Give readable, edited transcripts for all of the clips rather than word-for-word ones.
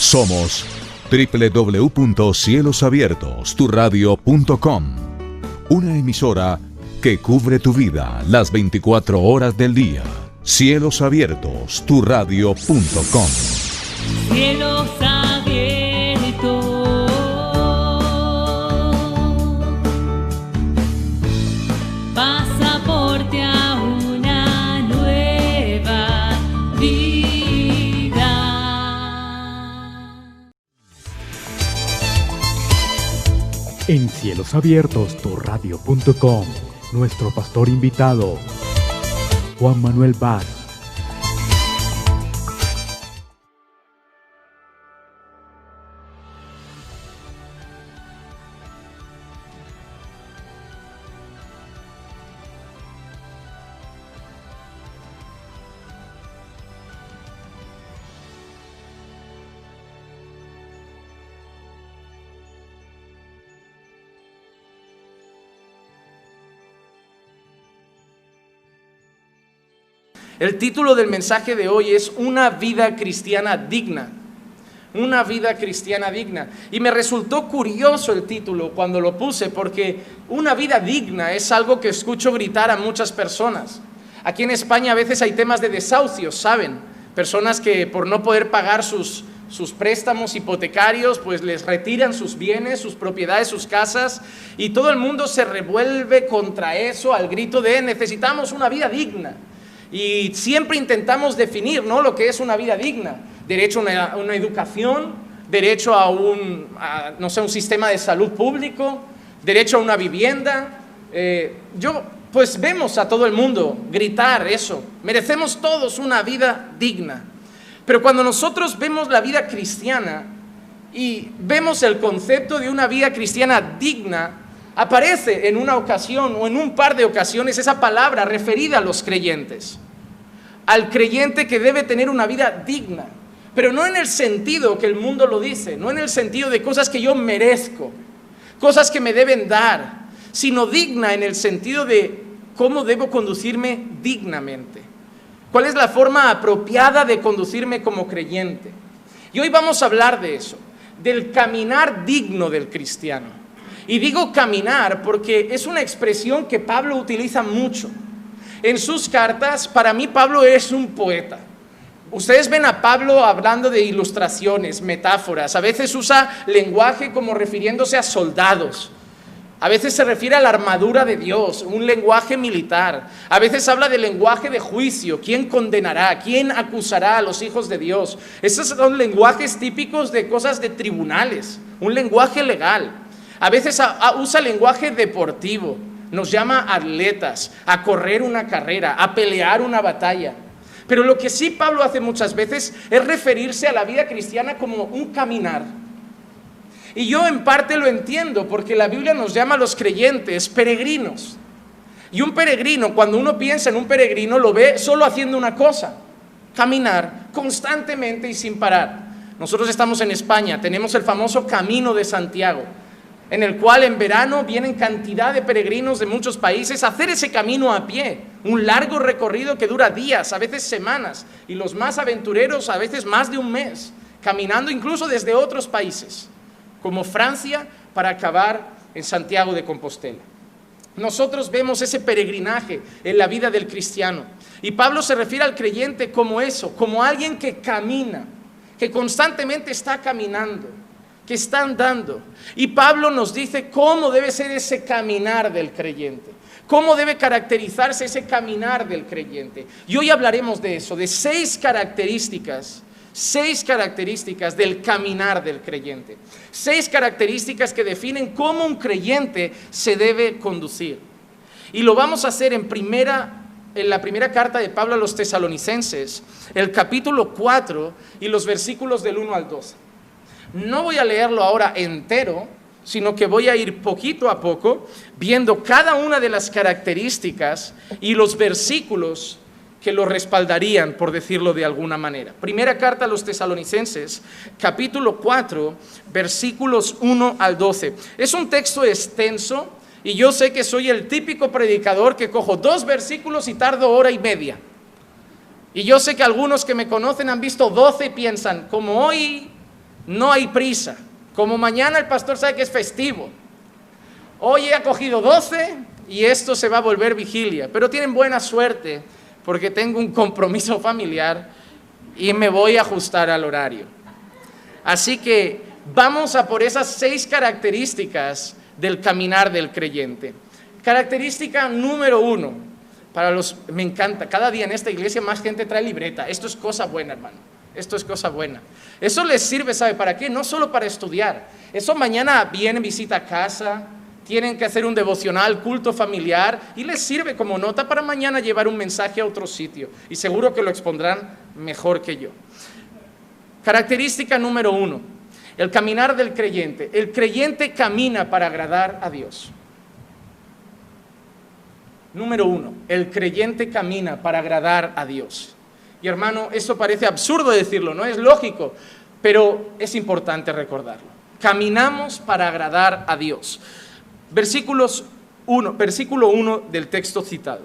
Somos www.cielosabiertosturradio.com, una emisora que cubre tu vida las 24 horas del día. Cielosabiertosturradio.com. Cielos abiertos, pasaporte a una nueva vida. En cielosabiertosturradio.com, nuestro pastor invitado, Juan Manuel Vaz. El título del mensaje de hoy es Una vida cristiana digna. Una vida cristiana digna. Y me resultó curioso el título cuando lo puse, porque una vida digna es algo que escucho gritar a muchas personas. Aquí en España a veces hay temas de desahucios, ¿saben? Personas que por no poder pagar sus préstamos hipotecarios, pues les retiran sus bienes, sus propiedades, sus casas, y todo el mundo se revuelve contra eso al grito de necesitamos una vida digna. Y siempre intentamos definir, ¿no?, lo que es una vida digna. Derecho a una educación, derecho a un sistema de salud público, derecho a una vivienda. Pues vemos a todo el mundo gritar eso. Merecemos todos una vida digna. Pero cuando nosotros vemos la vida cristiana y vemos el concepto de una vida cristiana digna, aparece en una ocasión o en un par de ocasiones esa palabra referida a los creyentes. Al creyente que debe tener una vida digna, pero no en el sentido que el mundo lo dice, no en el sentido de cosas que yo merezco, cosas que me deben dar, sino digna en el sentido de cómo debo conducirme dignamente. ¿Cuál es la forma apropiada de conducirme como creyente? Y hoy vamos a hablar de eso, del caminar digno del cristiano. Y digo caminar porque es una expresión que Pablo utiliza mucho. En sus cartas, para mí Pablo es un poeta. Ustedes ven a Pablo hablando de ilustraciones, metáforas. A veces usa lenguaje como refiriéndose a soldados. A veces se refiere a la armadura de Dios, un lenguaje militar. A veces habla del lenguaje de juicio. ¿Quién condenará? ¿Quién acusará a los hijos de Dios? Esos son lenguajes típicos de cosas de tribunales, un lenguaje legal. A veces usa lenguaje deportivo. Nos llama atletas, a correr una carrera, a pelear una batalla. Pero lo que sí Pablo hace muchas veces es referirse a la vida cristiana como un caminar. Y yo en parte lo entiendo, porque la Biblia nos llama a los creyentes peregrinos. Y un peregrino, cuando uno piensa en un peregrino, lo ve solo haciendo una cosa: caminar constantemente y sin parar. Nosotros estamos en España, tenemos el famoso Camino de Santiago, en el cual en verano vienen cantidad de peregrinos de muchos países a hacer ese camino a pie, un largo recorrido que dura días, a veces semanas, y los más aventureros a veces más de un mes, caminando incluso desde otros países, como Francia, para acabar en Santiago de Compostela. Nosotros vemos ese peregrinaje en la vida del cristiano, y Pablo se refiere al creyente como eso, como alguien que camina, que constantemente está caminando, que está andando. Y Pablo nos dice cómo debe ser ese caminar del creyente, cómo debe caracterizarse ese caminar del creyente. Y hoy hablaremos de eso, de 6 características del caminar del creyente. 6 características que definen cómo un creyente se debe conducir. Y lo vamos a hacer en la primera carta de Pablo a los Tesalonicenses, el capítulo 4 y los versículos del 1 al 12. No voy a leerlo ahora entero, sino que voy a ir poquito a poco viendo cada una de las características y los versículos que lo respaldarían, por decirlo de alguna manera. Primera carta a los Tesalonicenses, capítulo 4, versículos 1 al 12. Es un texto extenso y yo sé que soy el típico predicador que cojo 2 versículos y tardo hora y media. Y yo sé que algunos que me conocen han visto 12 y piensan, como hoy No hay prisa. Como mañana el pastor sabe que es festivo. Hoy he acogido 12 y esto se va a volver vigilia. Pero tienen buena suerte porque tengo un compromiso familiar y me voy a ajustar al horario. Así que vamos a por esas 6 características del caminar del creyente. Característica número 1. Me encanta, cada día en esta iglesia más gente trae libreta. Esto es cosa buena, hermano. Esto es cosa buena. Eso les sirve, ¿sabe para qué? No solo para estudiar. Eso mañana vienen, visita a casa, tienen que hacer un devocional, culto familiar, y les sirve como nota para mañana llevar un mensaje a otro sitio. Y seguro que lo expondrán mejor que yo. Característica número 1. El caminar del creyente. El creyente camina para agradar a Dios. Número 1. El creyente camina para agradar a Dios. Y hermano, esto parece absurdo decirlo, no es lógico, pero es importante recordarlo. Caminamos para agradar a Dios. Versículo 1 del texto citado.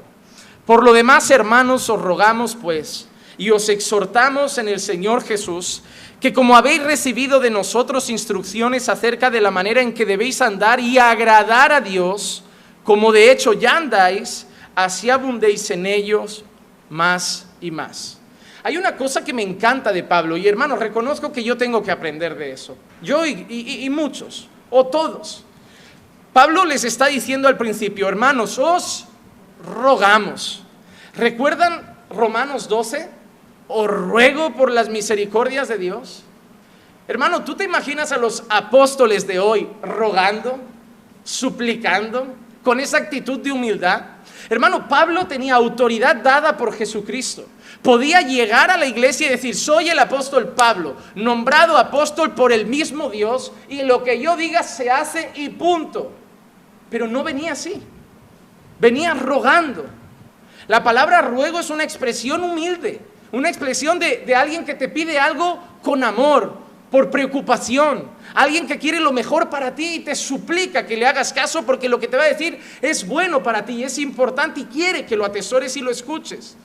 Por lo demás, hermanos, os rogamos pues, y os exhortamos en el Señor Jesús, que como habéis recibido de nosotros instrucciones acerca de la manera en que debéis andar y agradar a Dios, como de hecho ya andáis, así abundéis en ellos más y más. Hay una cosa que me encanta de Pablo, y hermanos, reconozco que yo tengo que aprender de eso. Yo y muchos, o todos. Pablo les está diciendo al principio, hermanos, os rogamos. ¿Recuerdan Romanos 12? Os ruego por las misericordias de Dios. Hermano, ¿tú te imaginas a los apóstoles de hoy rogando, suplicando, con esa actitud de humildad? Hermano, Pablo tenía autoridad dada por Jesucristo. Podía llegar a la iglesia y decir, soy el apóstol Pablo, nombrado apóstol por el mismo Dios, y lo que yo diga se hace y punto. Pero no venía así, venía rogando. La palabra ruego es una expresión humilde, una expresión de alguien que te pide algo con amor, por preocupación, alguien que quiere lo mejor para ti y te suplica que le hagas caso porque lo que te va a decir es bueno para ti, es importante y quiere que lo atesores y lo escuches.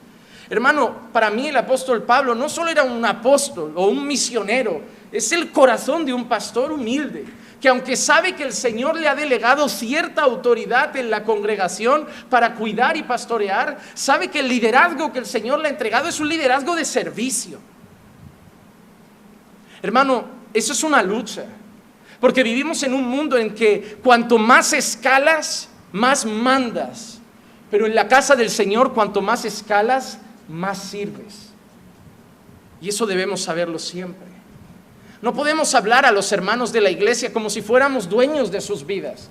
Hermano, para mí el apóstol Pablo no solo era un apóstol o un misionero, es el corazón de un pastor humilde, que aunque sabe que el Señor le ha delegado cierta autoridad en la congregación para cuidar y pastorear, sabe que el liderazgo que el Señor le ha entregado es un liderazgo de servicio. Hermano, eso es una lucha, porque vivimos en un mundo en que cuanto más escalas, más mandas, pero en la casa del Señor, cuanto más escalas, más sirves. Y eso debemos saberlo siempre. No podemos hablar a los hermanos de la iglesia como si fuéramos dueños de sus vidas.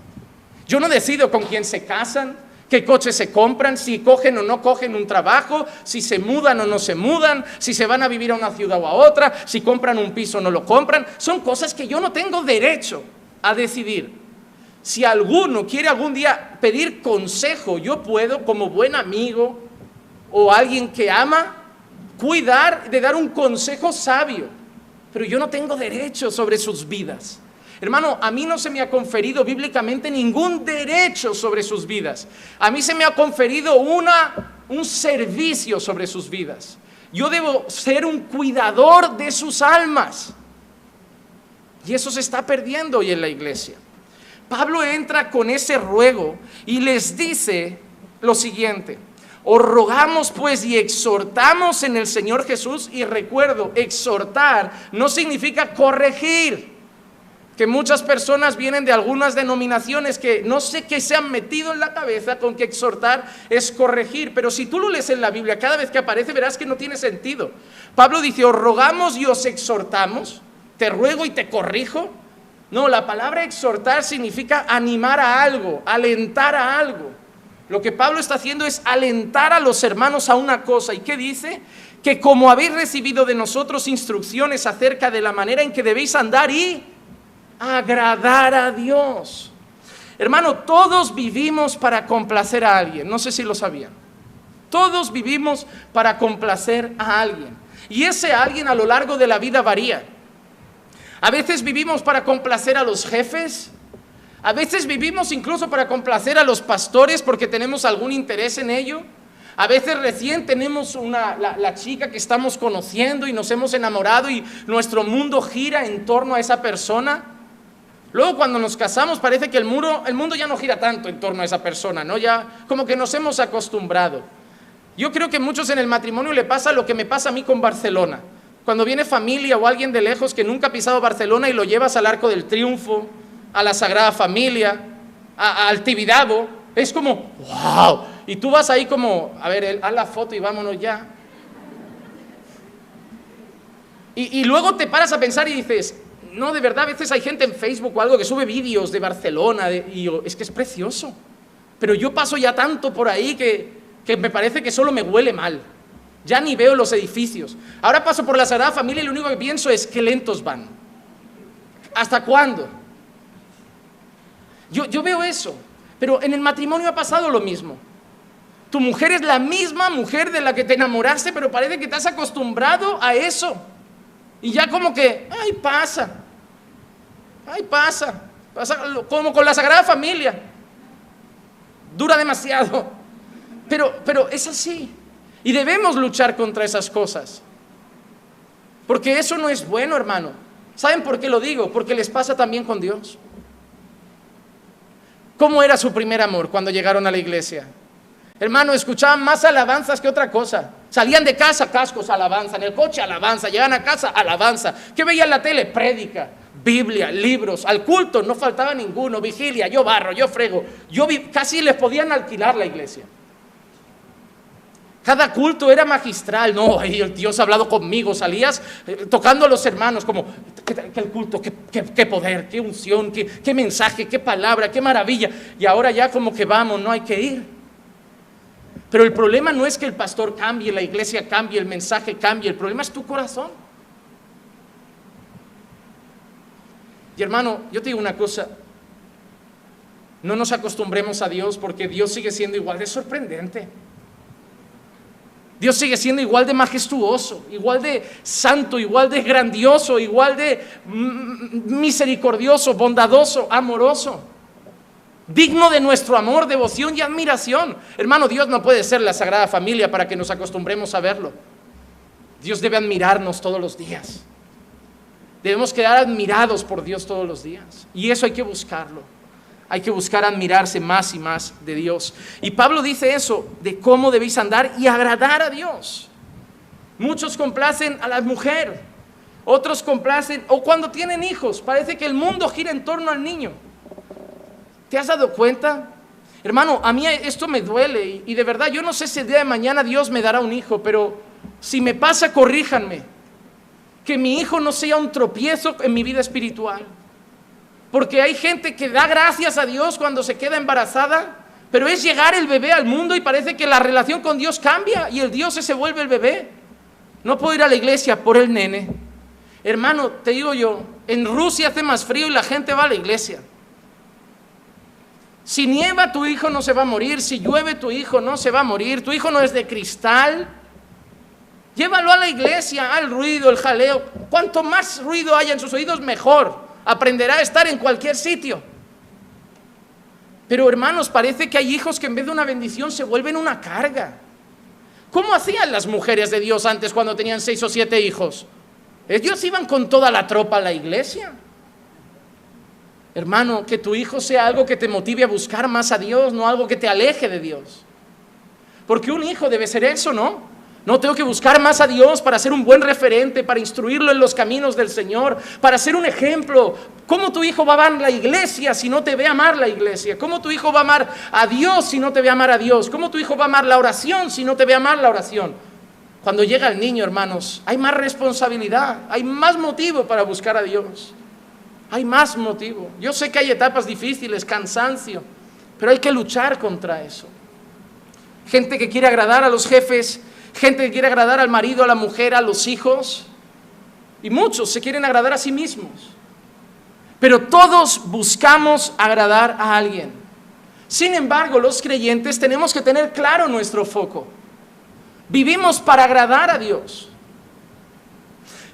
Yo no decido con quién se casan, qué coches se compran, si cogen o no cogen un trabajo, si se mudan o no se mudan, si se van a vivir a una ciudad o a otra, si compran un piso o no lo compran. Son cosas que yo no tengo derecho a decidir. Si alguno quiere algún día pedir consejo, yo puedo, como buen amigo o alguien que ama, cuidar de dar un consejo sabio, pero yo no tengo derecho sobre sus vidas. Hermano, a mí no se me ha conferido bíblicamente ningún derecho sobre sus vidas. A mí se me ha conferido un servicio sobre sus vidas. Yo debo ser un cuidador de sus almas. Y eso se está perdiendo hoy en la iglesia. Pablo entra con ese ruego y les dice lo siguiente: os rogamos pues y exhortamos en el Señor Jesús. Y recuerdo, exhortar no significa corregir, que muchas personas vienen de algunas denominaciones que no sé qué se han metido en la cabeza con que exhortar es corregir, pero si tú lo lees en la Biblia, cada vez que aparece verás que no tiene sentido. Pablo dice, os rogamos y os exhortamos, te ruego y te corrijo. No, la palabra exhortar significa animar a algo, alentar a algo. Lo que Pablo está haciendo es alentar a los hermanos a una cosa. ¿Y qué dice? Que como habéis recibido de nosotros instrucciones acerca de la manera en que debéis andar y agradar a Dios. Hermano, todos vivimos para complacer a alguien. No sé si lo sabían. Todos vivimos para complacer a alguien. Y ese alguien a lo largo de la vida varía. A veces vivimos para complacer a los jefes. A veces vivimos incluso para complacer a los pastores porque tenemos algún interés en ello. A veces recién tenemos la chica que estamos conociendo y nos hemos enamorado y nuestro mundo gira en torno a esa persona. Luego cuando nos casamos parece que el mundo ya no gira tanto en torno a esa persona, ¿no? Ya como que nos hemos acostumbrado. Yo creo que a muchos en el matrimonio le pasa lo que me pasa a mí con Barcelona. Cuando viene familia o alguien de lejos que nunca ha pisado Barcelona y lo llevas al Arco del Triunfo, a la Sagrada Familia, al Tibidabo, es como, ¡wow! Y tú vas ahí como, a ver, haz la foto y vámonos ya. Y luego te paras a pensar y dices, no, de verdad, a veces hay gente en Facebook o algo que sube vídeos de Barcelona, y yo, es que es precioso. Pero yo paso ya tanto por ahí que me parece que solo me huele mal. Ya ni veo los edificios. Ahora paso por la Sagrada Familia y lo único que pienso es, qué lentos van. ¿Hasta cuándo? Yo veo eso. Pero en el matrimonio ha pasado lo mismo. Tu mujer es la misma mujer de la que te enamoraste, pero parece que te has acostumbrado a eso. Y ya como que, ay, pasa, como con la Sagrada Familia. Dura demasiado. Pero es así. Y debemos luchar contra esas cosas. Porque eso no es bueno, hermano. ¿Saben por qué lo digo? Porque les pasa también con Dios. ¿Cómo era su primer amor cuando llegaron a la iglesia? Hermano, escuchaban más alabanzas que otra cosa. Salían de casa, cascos, alabanza. En el coche, alabanza. Llegan a casa, alabanza. ¿Qué veían en la tele? Prédica, Biblia, libros. Al culto no faltaba ninguno. Vigilia, yo barro, yo frego. Casi les podían alquilar la iglesia. Cada culto era magistral. No, el Dios ha hablado conmigo. Salías tocando a los hermanos como, que el culto, qué poder, qué unción, qué mensaje, qué palabra, qué maravilla. Y ahora ya como que vamos, no hay que ir. Pero el problema no es que el pastor cambie, la iglesia cambie, el mensaje cambie. El problema es tu corazón. Y hermano, yo te digo una cosa. No nos acostumbremos a Dios porque Dios sigue siendo igual de sorprendente. Dios sigue siendo igual de majestuoso, igual de santo, igual de grandioso, igual de misericordioso, bondadoso, amoroso. Digno de nuestro amor, devoción y admiración. Hermano, Dios no puede ser la Sagrada Familia para que nos acostumbremos a verlo. Dios debe admirarnos todos los días. Debemos quedar admirados por Dios todos los días. Y eso hay que buscarlo. Hay que buscar admirarse más y más de Dios. Y Pablo dice eso, de cómo debéis andar y agradar a Dios. Muchos complacen a la mujer, otros complacen, o cuando tienen hijos, parece que el mundo gira en torno al niño. ¿Te has dado cuenta? Hermano, a mí esto me duele y de verdad yo no sé si el día de mañana Dios me dará un hijo, pero si me pasa, corríjanme. Que mi hijo no sea un tropiezo en mi vida espiritual. Porque hay gente que da gracias a Dios cuando se queda embarazada, pero es llegar el bebé al mundo y parece que la relación con Dios cambia y el Dios se vuelve el bebé. No puedo ir a la iglesia por el nene. Hermano, te digo yo, en Rusia hace más frío y la gente va a la iglesia. Si nieva, tu hijo no se va a morir. Si llueve, tu hijo no se va a morir. Tu hijo no es de cristal. Llévalo a la iglesia, al ruido, el jaleo. Cuanto más ruido haya en sus oídos, mejor. Aprenderá a estar en cualquier sitio. Pero hermanos, parece que hay hijos que en vez de una bendición se vuelven una carga. ¿Cómo hacían las mujeres de Dios antes cuando tenían 6 o 7 hijos? Ellos iban con toda la tropa a la iglesia. Hermano, que tu hijo sea algo que te motive a buscar más a Dios, no algo que te aleje de Dios. Porque un hijo debe ser eso, ¿no? No, tengo que buscar más a Dios para ser un buen referente, para instruirlo en los caminos del Señor, para ser un ejemplo. ¿Cómo tu hijo va a amar la iglesia si no te ve amar la iglesia? ¿Cómo tu hijo va a amar a Dios si no te ve amar a Dios? ¿Cómo tu hijo va a amar la oración si no te ve amar la oración? Cuando llega el niño, hermanos, hay más responsabilidad, hay más motivo para buscar a Dios. Hay más motivo. Yo sé que hay etapas difíciles, cansancio, pero hay que luchar contra eso. Gente que quiere agradar a los jefes, gente que quiere agradar al marido, a la mujer, a los hijos, y muchos se quieren agradar a sí mismos. Pero todos buscamos agradar a alguien. Sin embargo, los creyentes tenemos que tener claro nuestro foco. Vivimos para agradar a Dios.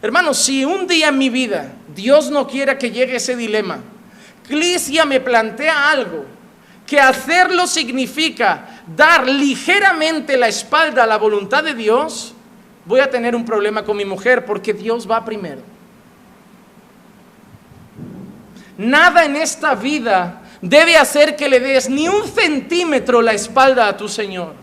Hermanos, si un día en mi vida Dios no quiera que llegue ese dilema, Iglesia me plantea algo, que hacerlo significa dar ligeramente la espalda a la voluntad de Dios, voy a tener un problema con mi mujer porque Dios va primero. Nada en esta vida debe hacer que le des ni un centímetro la espalda a tu Señor.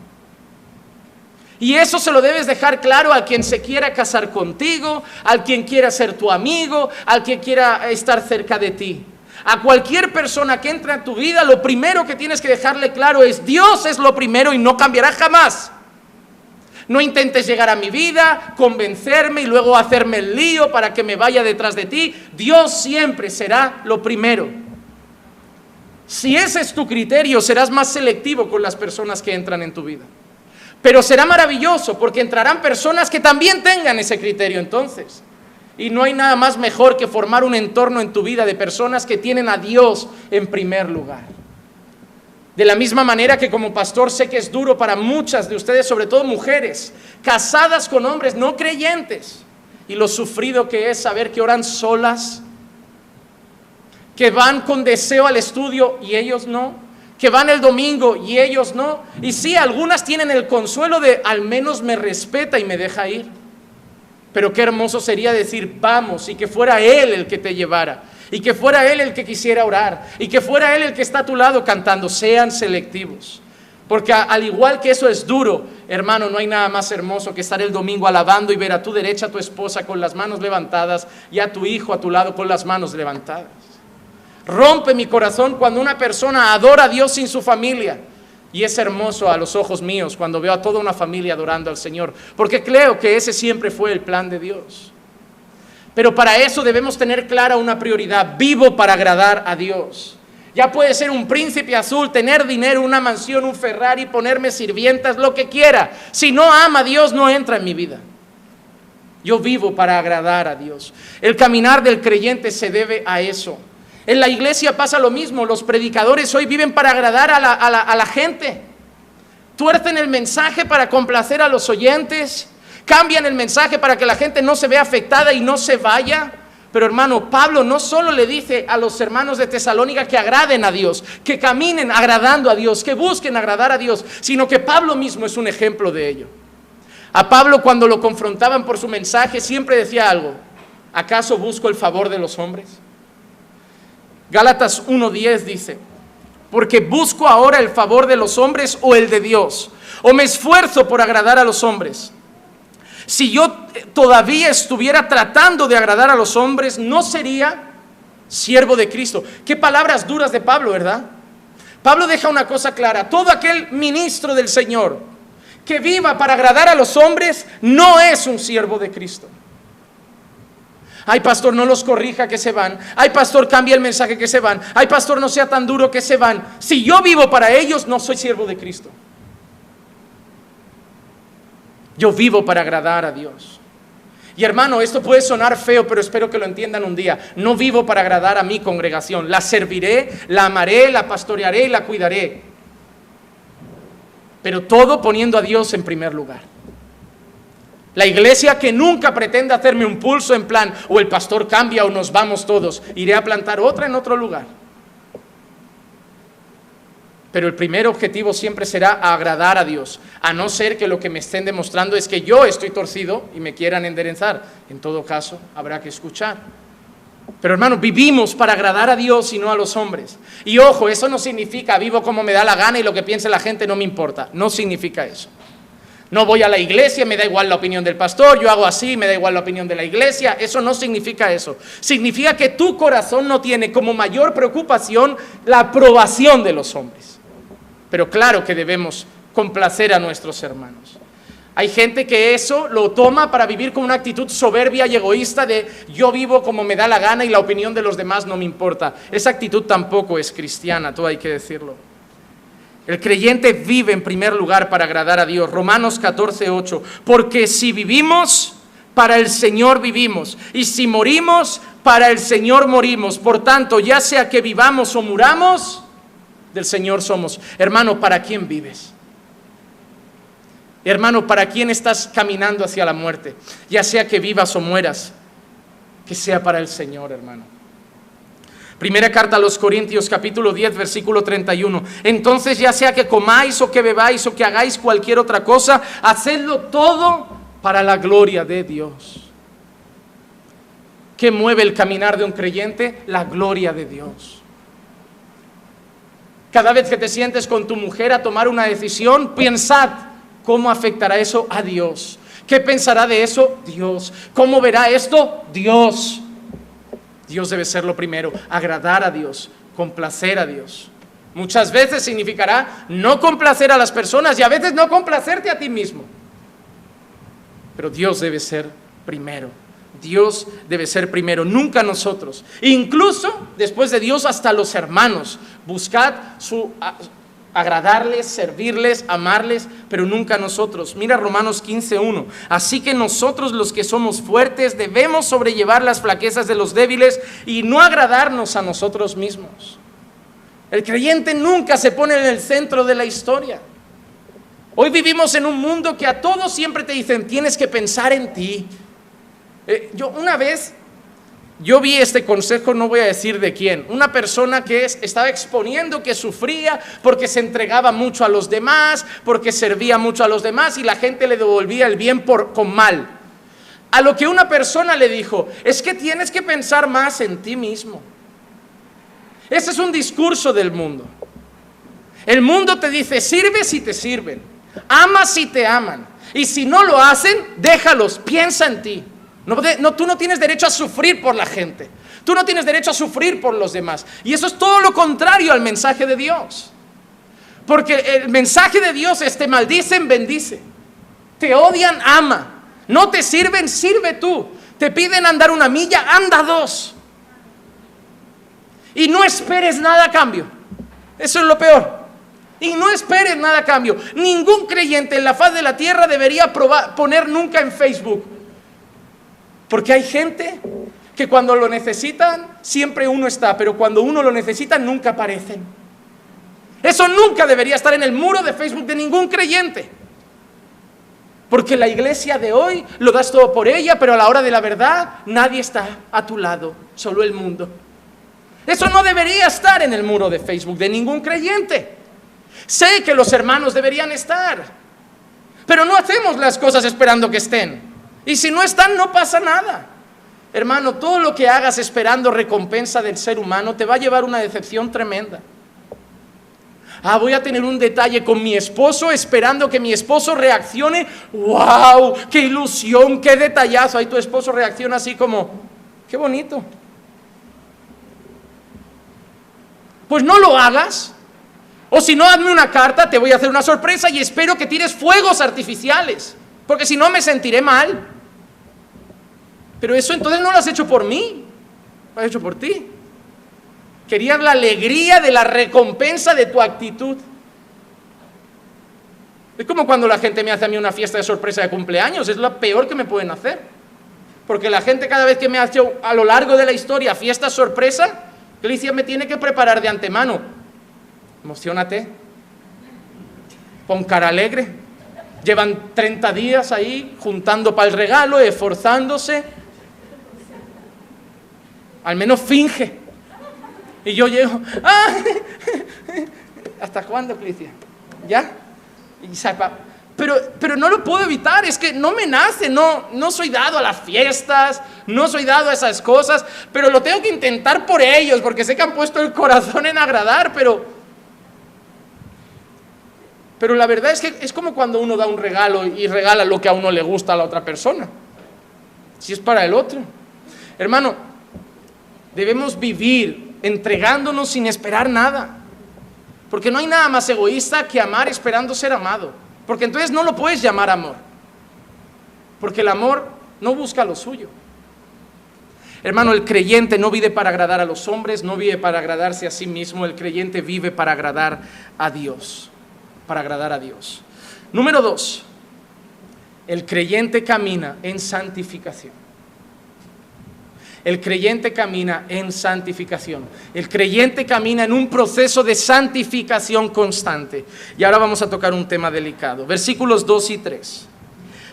Y eso se lo debes dejar claro al quien se quiera casar contigo, al quien quiera ser tu amigo, al quien quiera estar cerca de ti. A cualquier persona que entra en tu vida, lo primero que tienes que dejarle claro es: Dios es lo primero y no cambiará jamás. No intentes llegar a mi vida, convencerme y luego hacerme el lío para que me vaya detrás de ti. Dios siempre será lo primero. Si ese es tu criterio, serás más selectivo con las personas que entran en tu vida. Pero será maravilloso porque entrarán personas que también tengan ese criterio entonces. Y no hay nada más mejor que formar un entorno en tu vida de personas que tienen a Dios en primer lugar. De la misma manera que como pastor sé que es duro para muchas de ustedes, sobre todo mujeres, casadas con hombres no creyentes, y lo sufrido que es saber que oran solas, que van con deseo al estudio y ellos no, que van el domingo y ellos no, y sí, algunas tienen el consuelo de al menos me respeta y me deja ir, pero qué hermoso sería decir vamos, y que fuera Él el que te llevara, y que fuera Él el que quisiera orar, y que fuera Él el que está a tu lado cantando. Sean selectivos, porque al igual que eso es duro, hermano, no hay nada más hermoso que estar el domingo alabando y ver a tu derecha a tu esposa con las manos levantadas y a tu hijo a tu lado con las manos levantadas. Rompe mi corazón cuando una persona adora a Dios sin su familia, y es hermoso a los ojos míos cuando veo a toda una familia adorando al Señor, porque creo que ese siempre fue el plan de Dios. Pero para eso debemos tener clara una prioridad: vivo para agradar a Dios. Ya puede ser un príncipe azul, tener dinero, una mansión, un Ferrari, ponerme sirvientas, lo que quiera. Si no ama a Dios, no entra en mi vida. Yo vivo para agradar a Dios. El caminar del creyente se debe a eso. En la iglesia pasa lo mismo. Los predicadores hoy viven para agradar a la gente. Tuercen el mensaje para complacer a los oyentes. Cambian el mensaje para que la gente no se vea afectada y no se vaya. Pero hermano, Pablo no solo le dice a los hermanos de Tesalónica que agraden a Dios, que caminen agradando a Dios, que busquen agradar a Dios, sino que Pablo mismo es un ejemplo de ello. A Pablo, cuando lo confrontaban por su mensaje, siempre decía algo: ¿acaso busco el favor de los hombres? Gálatas 1:10 dice: porque busco ahora el favor de los hombres o el de Dios, o me esfuerzo por agradar a los hombres. Si yo todavía estuviera tratando de agradar a los hombres, no sería siervo de Cristo. Qué palabras duras de Pablo, ¿verdad? Pablo deja una cosa clara: todo aquel ministro del Señor que viva para agradar a los hombres no es un siervo de Cristo. Ay, pastor, no los corrija que se van. Ay, pastor, cambia el mensaje que se van. Ay, pastor, no sea tan duro que se van. Si yo vivo para ellos, no soy siervo de Cristo. Yo vivo para agradar a Dios. Y hermano, esto puede sonar feo, pero espero que lo entiendan un día. No vivo para agradar a mi congregación. La serviré, la amaré, la pastorearé y la cuidaré. Pero todo poniendo a Dios en primer lugar. La iglesia que nunca pretende hacerme un pulso en plan, o el pastor cambia o nos vamos todos, iré a plantar otra en otro lugar. Pero el primer objetivo siempre será agradar a Dios, a no ser que lo que me estén demostrando es que yo estoy torcido y me quieran enderezar. En todo caso, habrá que escuchar. Pero hermano, vivimos para agradar a Dios y no a los hombres. Y ojo, eso no significa vivo como me da la gana y lo que piense la gente no me importa. No significa eso. No voy a la iglesia, me da igual la opinión del pastor, yo hago así, me da igual la opinión de la iglesia. Eso no significa eso. Significa que tu corazón no tiene como mayor preocupación la aprobación de los hombres. Pero claro que debemos complacer a nuestros hermanos. Hay gente que eso lo toma para vivir con una actitud soberbia y egoísta de yo vivo como me da la gana y la opinión de los demás no me importa. Esa actitud tampoco es cristiana, todo hay que decirlo. El creyente vive en primer lugar para agradar a Dios. Romanos 14:8. Porque si vivimos, para el Señor vivimos. Y si morimos, para el Señor morimos. Por tanto, ya sea que vivamos o muramos, del Señor somos. Hermano, ¿para quién vives? Hermano, ¿para quién estás caminando hacia la muerte? Ya sea que vivas o mueras, que sea para el Señor, hermano. Primera carta a los Corintios, capítulo 10, versículo 31. Entonces, ya sea que comáis o que bebáis o que hagáis cualquier otra cosa, hacedlo todo para la gloria de Dios. ¿Qué mueve el caminar de un creyente? La gloria de Dios. Cada vez que te sientes con tu mujer a tomar una decisión, pensad cómo afectará eso a Dios. ¿Qué pensará de eso? Dios. ¿Cómo verá esto? Dios. Dios debe ser lo primero, agradar a Dios, complacer a Dios. Muchas veces significará no complacer a las personas y a veces no complacerte a ti mismo. Pero Dios debe ser primero. Dios debe ser primero, nunca nosotros. Incluso después de Dios, hasta los hermanos. Buscad agradarles, servirles, amarles, pero nunca nosotros. Mira Romanos 15:1. Así que nosotros, los que somos fuertes, debemos sobrellevar las flaquezas de los débiles y no agradarnos a nosotros mismos. El creyente nunca se pone en el centro de la historia. Hoy vivimos en un mundo que a todos siempre te dicen, tienes que pensar en ti. Una vez vi este consejo, no voy a decir de quién, una persona que estaba exponiendo que sufría porque se entregaba mucho a los demás, porque servía mucho a los demás y la gente le devolvía el bien con mal. A lo que una persona le dijo, es que tienes que pensar más en ti mismo. Ese es un discurso del mundo. El mundo te dice, sirve si te sirven, ama si te aman, y si no lo hacen, déjalos, piensa en ti. Tú no tienes derecho a sufrir por la gente. Tú no tienes derecho a sufrir por los demás. Y eso es todo lo contrario al mensaje de Dios. Porque el mensaje de Dios es: te maldicen, bendice. Te odian, ama. No te sirven, sirve tú. Te piden andar 1 milla, anda 2. Y no esperes nada a cambio. Eso es lo peor. Y no esperes nada a cambio. Ningún creyente en la faz de la tierra debería poner nunca en Facebook. Porque hay gente que cuando lo necesitan, siempre uno está, pero cuando uno lo necesita, nunca aparecen. Eso nunca debería estar en el muro de Facebook de ningún creyente. Porque la iglesia de hoy lo das todo por ella, pero a la hora de la verdad, nadie está a tu lado, solo el mundo. Eso no debería estar en el muro de Facebook de ningún creyente. Sé que los hermanos deberían estar, pero no hacemos las cosas esperando que estén. Y si no están, no pasa nada. Hermano, todo lo que hagas esperando recompensa del ser humano te va a llevar una decepción tremenda. Voy a tener un detalle con mi esposo esperando que mi esposo reaccione. ¡Wow! ¡Qué ilusión! ¡Qué detallazo! Ahí tu esposo reacciona así como, ¡qué bonito! Pues no lo hagas. O si no, hazme una carta, te voy a hacer una sorpresa y espero que tires fuegos artificiales. Porque si no, me sentiré mal. Pero eso entonces no lo has hecho por mí, lo has hecho por ti. Querías la alegría de la recompensa de tu actitud. Es como cuando la gente me hace a mí una fiesta de sorpresa de cumpleaños, es lo peor que me pueden hacer. Porque la gente cada vez que me ha hecho a lo largo de la historia fiesta sorpresa, Clicia me tiene que preparar de antemano. Emociónate, pon cara alegre. Llevan 30 días ahí juntando para el regalo, esforzándose. Al menos finge. Y yo llego, ¿hasta cuándo, Clicia? ¿Ya? Pero no lo puedo evitar, es que no me nace, no soy dado a las fiestas, no soy dado a esas cosas, pero lo tengo que intentar por ellos, porque sé que han puesto el corazón en agradar, pero la verdad es que es como cuando uno da un regalo y regala lo que a uno le gusta a la otra persona, si es para el otro. Hermano, debemos vivir entregándonos sin esperar nada, porque no hay nada más egoísta que amar esperando ser amado, porque entonces no lo puedes llamar amor, porque el amor no busca lo suyo. Hermano, el creyente no vive para agradar a los hombres, no vive para agradarse a sí mismo, el creyente vive para agradar a Dios, para agradar a Dios. Número 2, el creyente camina en santificación. El creyente camina en santificación. El creyente camina en un proceso de santificación constante. Y ahora vamos a tocar un tema delicado. Versículos 2 y 3.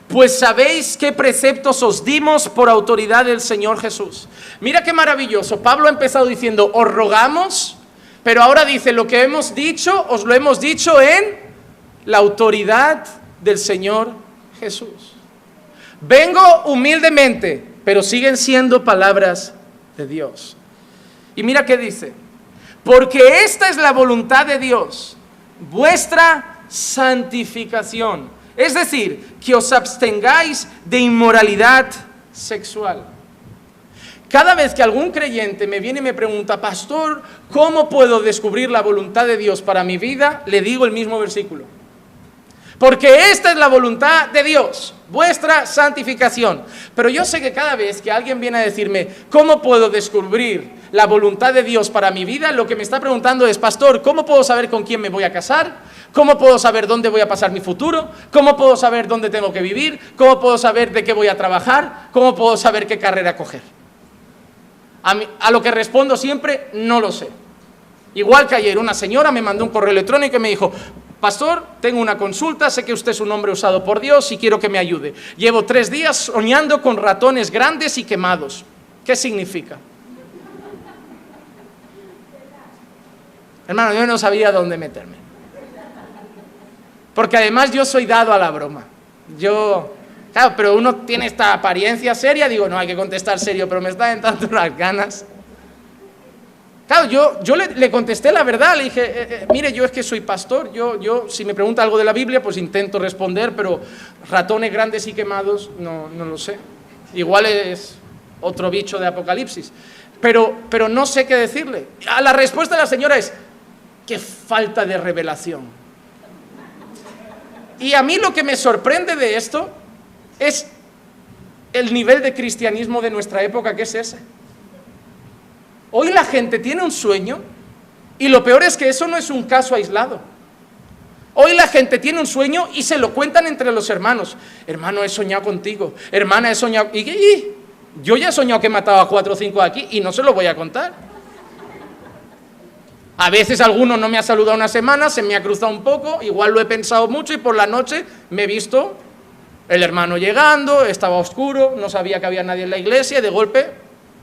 Pues sabéis qué preceptos os dimos por autoridad del Señor Jesús. Mira qué maravilloso. Pablo ha empezado diciendo, os rogamos, pero ahora dice, lo que hemos dicho, os lo hemos dicho en la autoridad del Señor Jesús. Vengo humildemente, pero siguen siendo palabras de Dios. Y mira qué dice, porque esta es la voluntad de Dios, vuestra santificación. Es decir, que os abstengáis de inmoralidad sexual. Cada vez que algún creyente me viene y me pregunta, pastor, ¿cómo puedo descubrir la voluntad de Dios para mi vida? Le digo el mismo versículo. Porque esta es la voluntad de Dios, vuestra santificación. Pero yo sé que cada vez que alguien viene a decirme, ¿cómo puedo descubrir la voluntad de Dios para mi vida? Lo que me está preguntando es, pastor, ¿cómo puedo saber con quién me voy a casar? ¿Cómo puedo saber dónde voy a pasar mi futuro? ¿Cómo puedo saber dónde tengo que vivir? ¿Cómo puedo saber de qué voy a trabajar? ¿Cómo puedo saber qué carrera coger? A lo que respondo siempre, no lo sé. Igual que ayer una señora me mandó un correo electrónico y me dijo, pastor, tengo una consulta, sé que usted es un hombre usado por Dios y quiero que me ayude. Llevo 3 días soñando con ratones grandes y quemados. ¿Qué significa? Hermano, yo no sabía dónde meterme. Porque además yo soy dado a la broma. Claro, pero uno tiene esta apariencia seria, digo, no hay que contestar serio, pero me están entrando las ganas. Claro, yo le contesté la verdad, le dije, mire, yo es que soy pastor, yo si me pregunta algo de la Biblia, pues intento responder, pero ratones grandes y quemados, no lo sé. Igual es otro bicho de Apocalipsis. Pero no sé qué decirle. La respuesta de la señora es, qué falta de revelación. Y a mí lo que me sorprende de esto es el nivel de cristianismo de nuestra época, que es ese. Hoy la gente tiene un sueño y lo peor es que eso no es un caso aislado. Hoy la gente tiene un sueño y se lo cuentan entre los hermanos. Hermano, he soñado contigo. Hermana, he soñado... Y yo ya he soñado que he matado a 4 o 5 aquí y no se lo voy a contar. A veces alguno no me ha saludado una semana, se me ha cruzado un poco, igual lo he pensado mucho y por la noche me he visto el hermano llegando, estaba oscuro, no sabía que había nadie en la iglesia y de golpe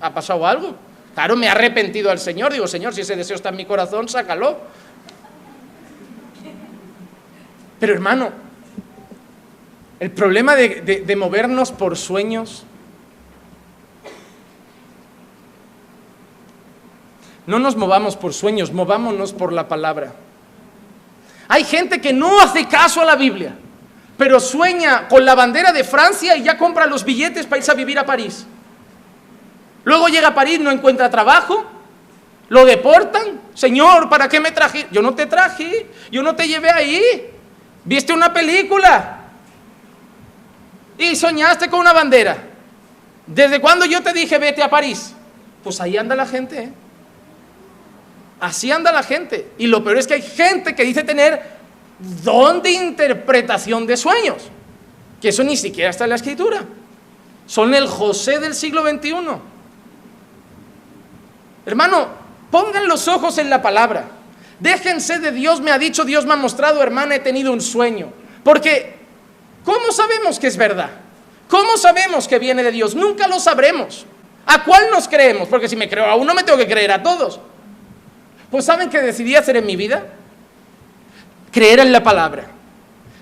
ha pasado algo. Claro, me he arrepentido al Señor, digo, Señor, si ese deseo está en mi corazón, sácalo. Pero hermano, el problema de movernos por sueños, no nos movamos por sueños, movámonos por la palabra. Hay gente que no hace caso a la Biblia, pero sueña con la bandera de Francia y ya compra los billetes para irse a vivir a París. Luego llega a París, no encuentra trabajo, lo deportan. Señor, ¿para qué me traje? Yo no te traje, yo no te llevé ahí. Viste una película y soñaste con una bandera. ¿Desde cuándo yo te dije vete a París? Pues ahí anda la gente, ¿eh? Así anda la gente. Y lo peor es que hay gente que dice tener don de interpretación de sueños, que eso ni siquiera está en la Escritura. Son el José del siglo XXI. Hermano, pongan los ojos en la palabra. Déjense de Dios me ha dicho, Dios me ha mostrado, hermana, he tenido un sueño. Porque, ¿cómo sabemos que es verdad? ¿Cómo sabemos que viene de Dios? Nunca lo sabremos. ¿A cuál nos creemos? Porque si me creo a uno, me tengo que creer a todos. Pues ¿saben qué decidí hacer en mi vida? Creer en la palabra.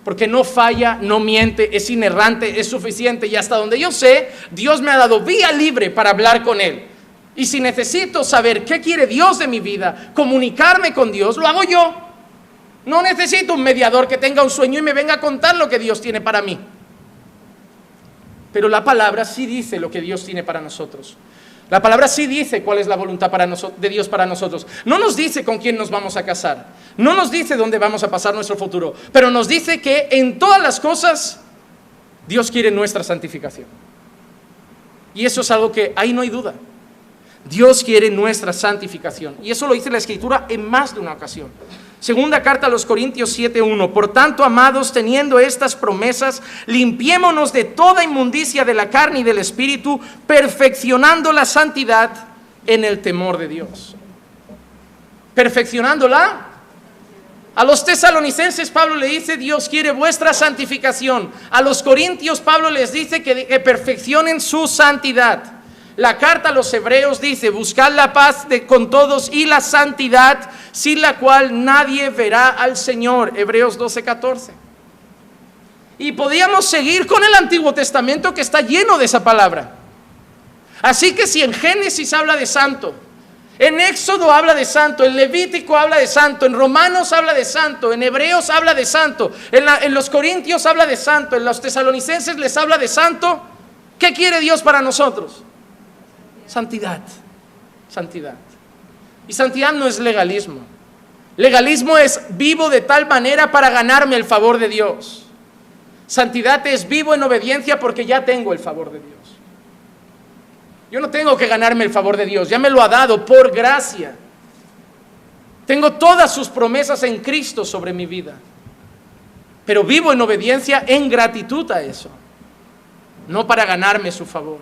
Porque no falla, no miente, es inerrante, es suficiente. Y hasta donde yo sé, Dios me ha dado vía libre para hablar con Él. Y si necesito saber qué quiere Dios de mi vida, comunicarme con Dios, lo hago yo. No necesito un mediador que tenga un sueño y me venga a contar lo que Dios tiene para mí. Pero la palabra sí dice lo que Dios tiene para nosotros. La palabra sí dice cuál es la voluntad de Dios para nosotros. No nos dice con quién nos vamos a casar. No nos dice dónde vamos a pasar nuestro futuro. Pero nos dice que en todas las cosas Dios quiere nuestra santificación. Y eso es algo que ahí no hay duda. Dios quiere nuestra santificación. Y eso lo dice la Escritura en más de una ocasión. Segunda carta a los Corintios 7:1. Por tanto, amados, teniendo estas promesas, limpiémonos de toda inmundicia de la carne y del espíritu, perfeccionando la santidad en el temor de Dios. Perfeccionándola. A los tesalonicenses Pablo le dice, Dios quiere vuestra santificación. A los corintios Pablo les dice que perfeccionen su santidad. La carta a los hebreos dice, buscad la paz con todos y la santidad, sin la cual nadie verá al Señor. Hebreos 12:14. Y podíamos seguir con el Antiguo Testamento, que está lleno de esa palabra. Así que si en Génesis habla de santo, en Éxodo habla de santo, en Levítico habla de santo, en Romanos habla de santo, en Hebreos habla de santo, en los Corintios habla de santo, en los tesalonicenses les habla de santo, ¿qué quiere Dios para nosotros? Santidad, santidad. Y santidad no es legalismo. Legalismo es vivo de tal manera para ganarme el favor de Dios. Santidad es vivo en obediencia porque ya tengo el favor de Dios. Yo no tengo que ganarme el favor de Dios, ya me lo ha dado por gracia. Tengo todas sus promesas en Cristo sobre mi vida. Pero vivo en obediencia en gratitud a eso, no para ganarme su favor.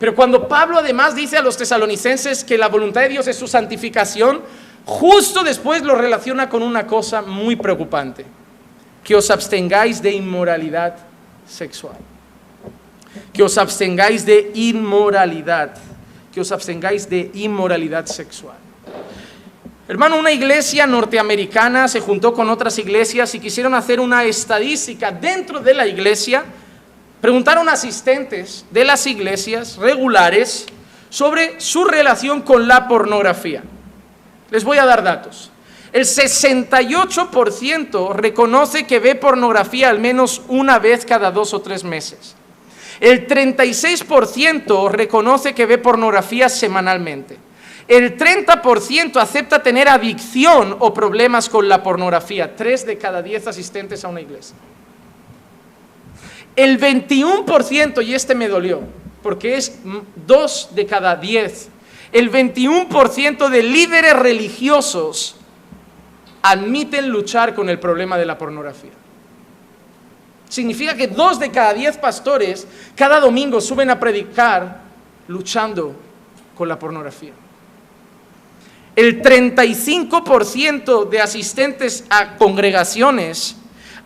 Pero cuando Pablo además dice a los tesalonicenses que la voluntad de Dios es su santificación, justo después lo relaciona con una cosa muy preocupante: que os abstengáis de inmoralidad sexual. Que os abstengáis de inmoralidad. Que os abstengáis de inmoralidad sexual. Hermano, una iglesia norteamericana se juntó con otras iglesias y quisieron hacer una estadística dentro de la iglesia. Preguntaron a asistentes de las iglesias regulares sobre su relación con la pornografía. Les voy a dar datos. El 68% reconoce que ve pornografía al menos una vez cada 2 o 3 meses. El 36% reconoce que ve pornografía semanalmente. El 30% acepta tener adicción o problemas con la pornografía. 3 de cada 10 asistentes a una iglesia. El 21%, y este me dolió, porque es 2 de cada 10, el 21% de líderes religiosos admiten luchar con el problema de la pornografía. Significa que 2 de cada 10 pastores cada domingo suben a predicar luchando con la pornografía. El 35% de asistentes a congregaciones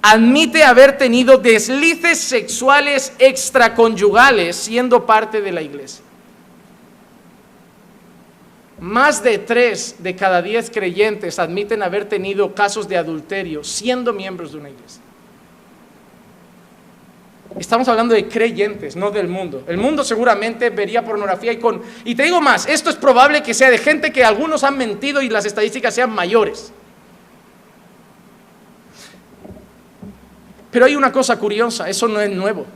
admite haber tenido deslices sexuales extraconyugales siendo parte de la iglesia. Más de 3 de cada 10 creyentes admiten haber tenido casos de adulterio siendo miembros de una iglesia. Estamos hablando de creyentes, no del mundo. El mundo seguramente vería pornografía y te digo más, esto es probable que sea de gente que algunos han mentido y las estadísticas sean mayores. Pero hay una cosa curiosa, eso no es nuevo.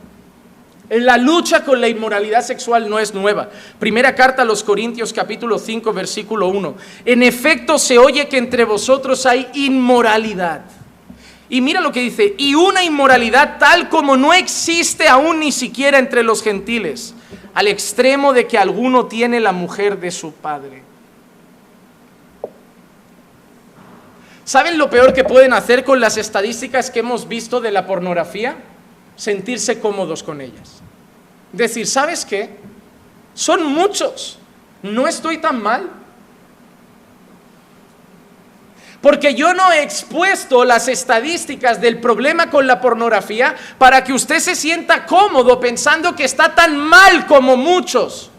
La lucha con la inmoralidad sexual no es nueva. Primera carta a los Corintios, capítulo 5, versículo 1. En efecto se oye que entre vosotros hay inmoralidad. Y mira lo que dice, y una inmoralidad tal como no existe aún ni siquiera entre los gentiles, al extremo de que alguno tiene la mujer de su padre. ¿Saben lo peor que pueden hacer con las estadísticas que hemos visto de la pornografía? Sentirse cómodos con ellas. Decir, ¿sabes qué? Son muchos, no estoy tan mal. Porque yo no he expuesto las estadísticas del problema con la pornografía para que usted se sienta cómodo pensando que está tan mal como muchos,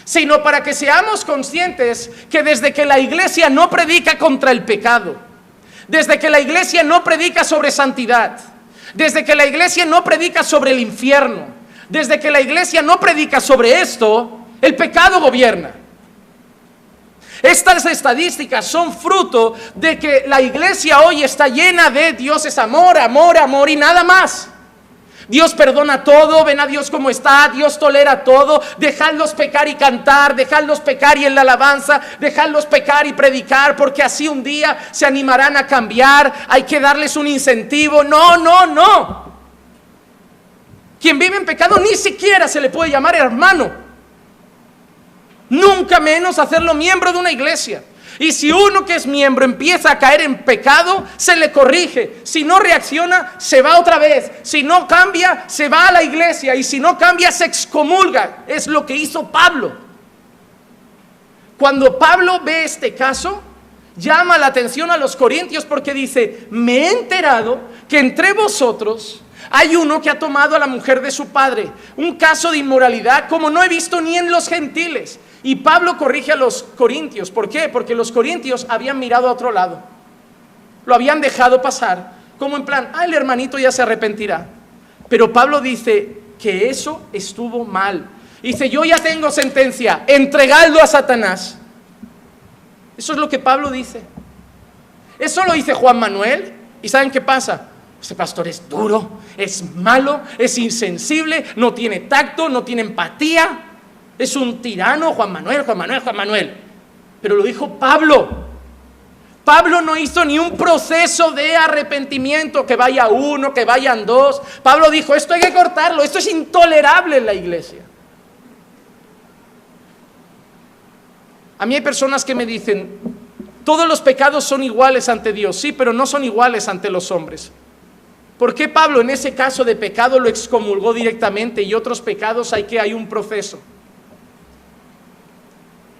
sino para que seamos conscientes que desde que la iglesia no predica contra el pecado, desde que la iglesia no predica sobre santidad, desde que la iglesia no predica sobre el infierno, desde que la iglesia no predica sobre esto, el pecado gobierna. Estas estadísticas son fruto de que la iglesia hoy está llena de Dios es amor, amor, amor y nada más. Dios perdona todo, ven a Dios como está, Dios tolera todo, dejadlos pecar y cantar, dejadlos pecar y en la alabanza, dejadlos pecar y predicar, porque así un día se animarán a cambiar, hay que darles un incentivo. No, no, no. Quien vive en pecado ni siquiera se le puede llamar hermano. Nunca menos hacerlo miembro de una iglesia. Y si uno que es miembro empieza a caer en pecado, se le corrige. Si no reacciona, se va otra vez. Si no cambia, se va a la iglesia. Y si no cambia, se excomulga. Es lo que hizo Pablo. Cuando Pablo ve este caso, llama la atención a los corintios porque dice: me he enterado que entre vosotros hay uno que ha tomado a la mujer de su padre, un caso de inmoralidad como no he visto ni en los gentiles. Y Pablo corrige a los corintios. ¿Por qué? Porque los corintios habían mirado a otro lado, lo habían dejado pasar, como en plan, el hermanito ya se arrepentirá. Pero Pablo dice que eso estuvo mal. Dice: yo ya tengo sentencia, entregadlo a Satanás. Eso es lo que Pablo dice. Eso lo dice Juan Manuel. ¿Y saben qué pasa? Ese pastor es duro, es malo, es insensible, no tiene tacto, no tiene empatía, es un tirano. Juan Manuel. Pero lo dijo Pablo. Pablo no hizo ni un proceso de arrepentimiento, que vaya uno, que vayan dos. Pablo dijo: esto hay que cortarlo, esto es intolerable en la iglesia. A mí hay personas que me dicen: todos los pecados son iguales ante Dios. Sí, pero no son iguales ante los hombres. ¿Por qué Pablo en ese caso de pecado lo excomulgó directamente y otros pecados hay un proceso?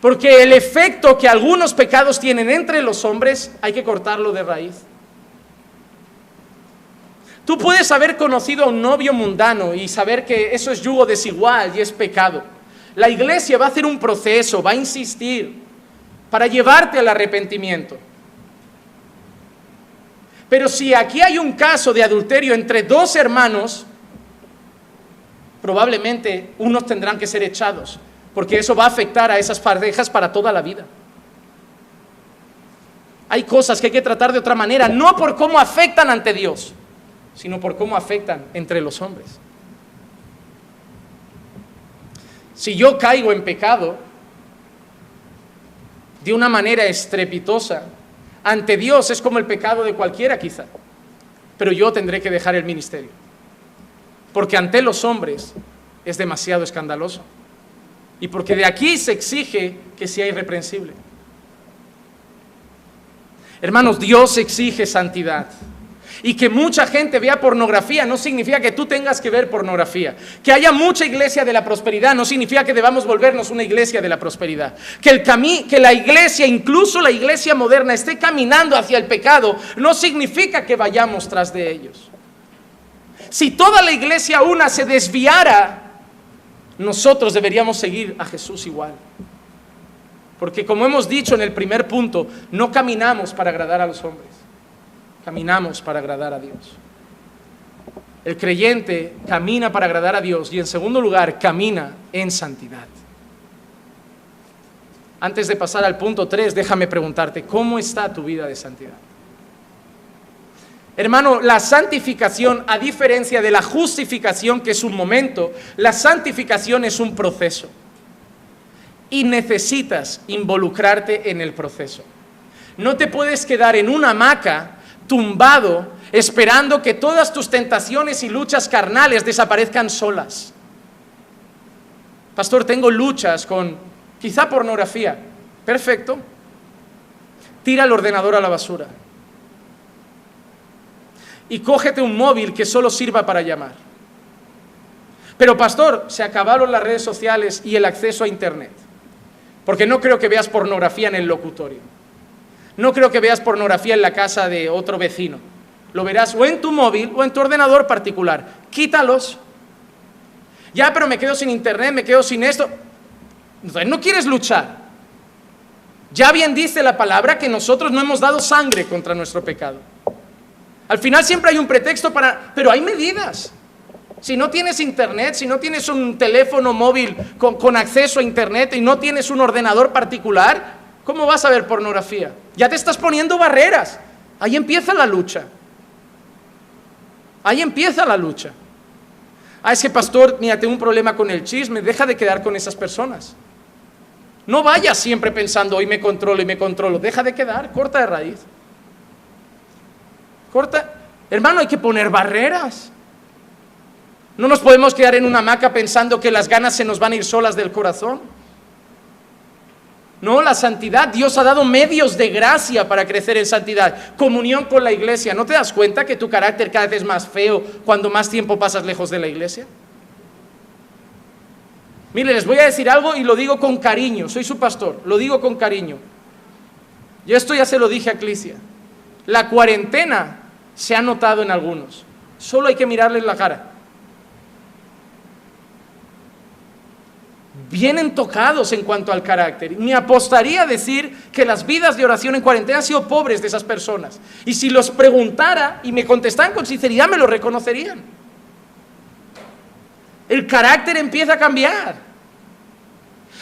Porque el efecto que algunos pecados tienen entre los hombres hay que cortarlo de raíz. Tú puedes haber conocido a un novio mundano y saber que eso es yugo desigual y es pecado. La iglesia va a hacer un proceso, va a insistir para llevarte al arrepentimiento. Pero si aquí hay un caso de adulterio entre dos hermanos, probablemente unos tendrán que ser echados, porque eso va a afectar a esas parejas para toda la vida. Hay cosas que hay que tratar de otra manera, no por cómo afectan ante Dios, sino por cómo afectan entre los hombres. Si yo caigo en pecado de una manera estrepitosa, ante Dios es como el pecado de cualquiera quizá, pero yo tendré que dejar el ministerio, porque ante los hombres es demasiado escandaloso, y porque de aquí se exige que sea irreprensible. Hermanos, Dios exige santidad. Y que mucha gente vea pornografía no significa que tú tengas que ver pornografía. Que haya mucha iglesia de la prosperidad no significa que debamos volvernos una iglesia de la prosperidad. Que la iglesia, incluso la iglesia moderna, esté caminando hacia el pecado no significa que vayamos tras de ellos. Si toda la iglesia una se desviara, nosotros deberíamos seguir a Jesús igual. Porque como hemos dicho en el primer punto, no caminamos para agradar a los hombres. Caminamos para agradar a Dios. El creyente camina para agradar a Dios y, en segundo lugar, camina en santidad. Antes de pasar al punto 3, déjame preguntarte: ¿cómo está tu vida de santidad? Hermano, la santificación, a diferencia de la justificación, que es un momento, la santificación es un proceso. Y necesitas involucrarte en el proceso. No te puedes quedar en una hamaca tumbado, esperando que todas tus tentaciones y luchas carnales desaparezcan solas. Pastor, tengo luchas con quizá pornografía. Perfecto. Tira el ordenador a la basura. Y cógete un móvil que solo sirva para llamar. Pero pastor, se acabaron las redes sociales y el acceso a internet. Porque no creo que veas pornografía en el locutorio. No creo que veas pornografía en la casa de otro vecino. Lo verás o en tu móvil o en tu ordenador particular. Quítalos. Ya, pero me quedo sin internet, me quedo sin esto. Entonces no quieres luchar. Ya bien dice la palabra que nosotros no hemos dado sangre contra nuestro pecado. Al final siempre hay un pretexto pero hay medidas. Si no tienes internet, si no tienes un teléfono móvil con acceso a internet y no tienes un ordenador particular, ¿cómo vas a ver pornografía? Ya te estás poniendo barreras. Ahí empieza la lucha. Ahí empieza la lucha. Es que pastor, mira, tengo un problema con el chisme. Deja de quedar con esas personas. No vayas siempre pensando, hoy me controlo. Deja de quedar, corta de raíz. Corta. Hermano, hay que poner barreras. No nos podemos quedar en una hamaca pensando que las ganas se nos van a ir solas del corazón. No, la santidad, Dios ha dado medios de gracia para crecer en santidad. Comunión con la iglesia. ¿No te das cuenta que tu carácter cada vez es más feo cuando más tiempo pasas lejos de la iglesia? Mire, les voy a decir algo y lo digo con cariño. Soy su pastor, lo digo con cariño. Yo esto ya se lo dije a Eclesia. La cuarentena se ha notado en algunos. Solo hay que mirarles la cara. Vienen tocados en cuanto al carácter. Me apostaría a decir que las vidas de oración en cuarentena han sido pobres de esas personas. Y si los preguntara y me contestaran con sinceridad, me lo reconocerían. El carácter empieza a cambiar.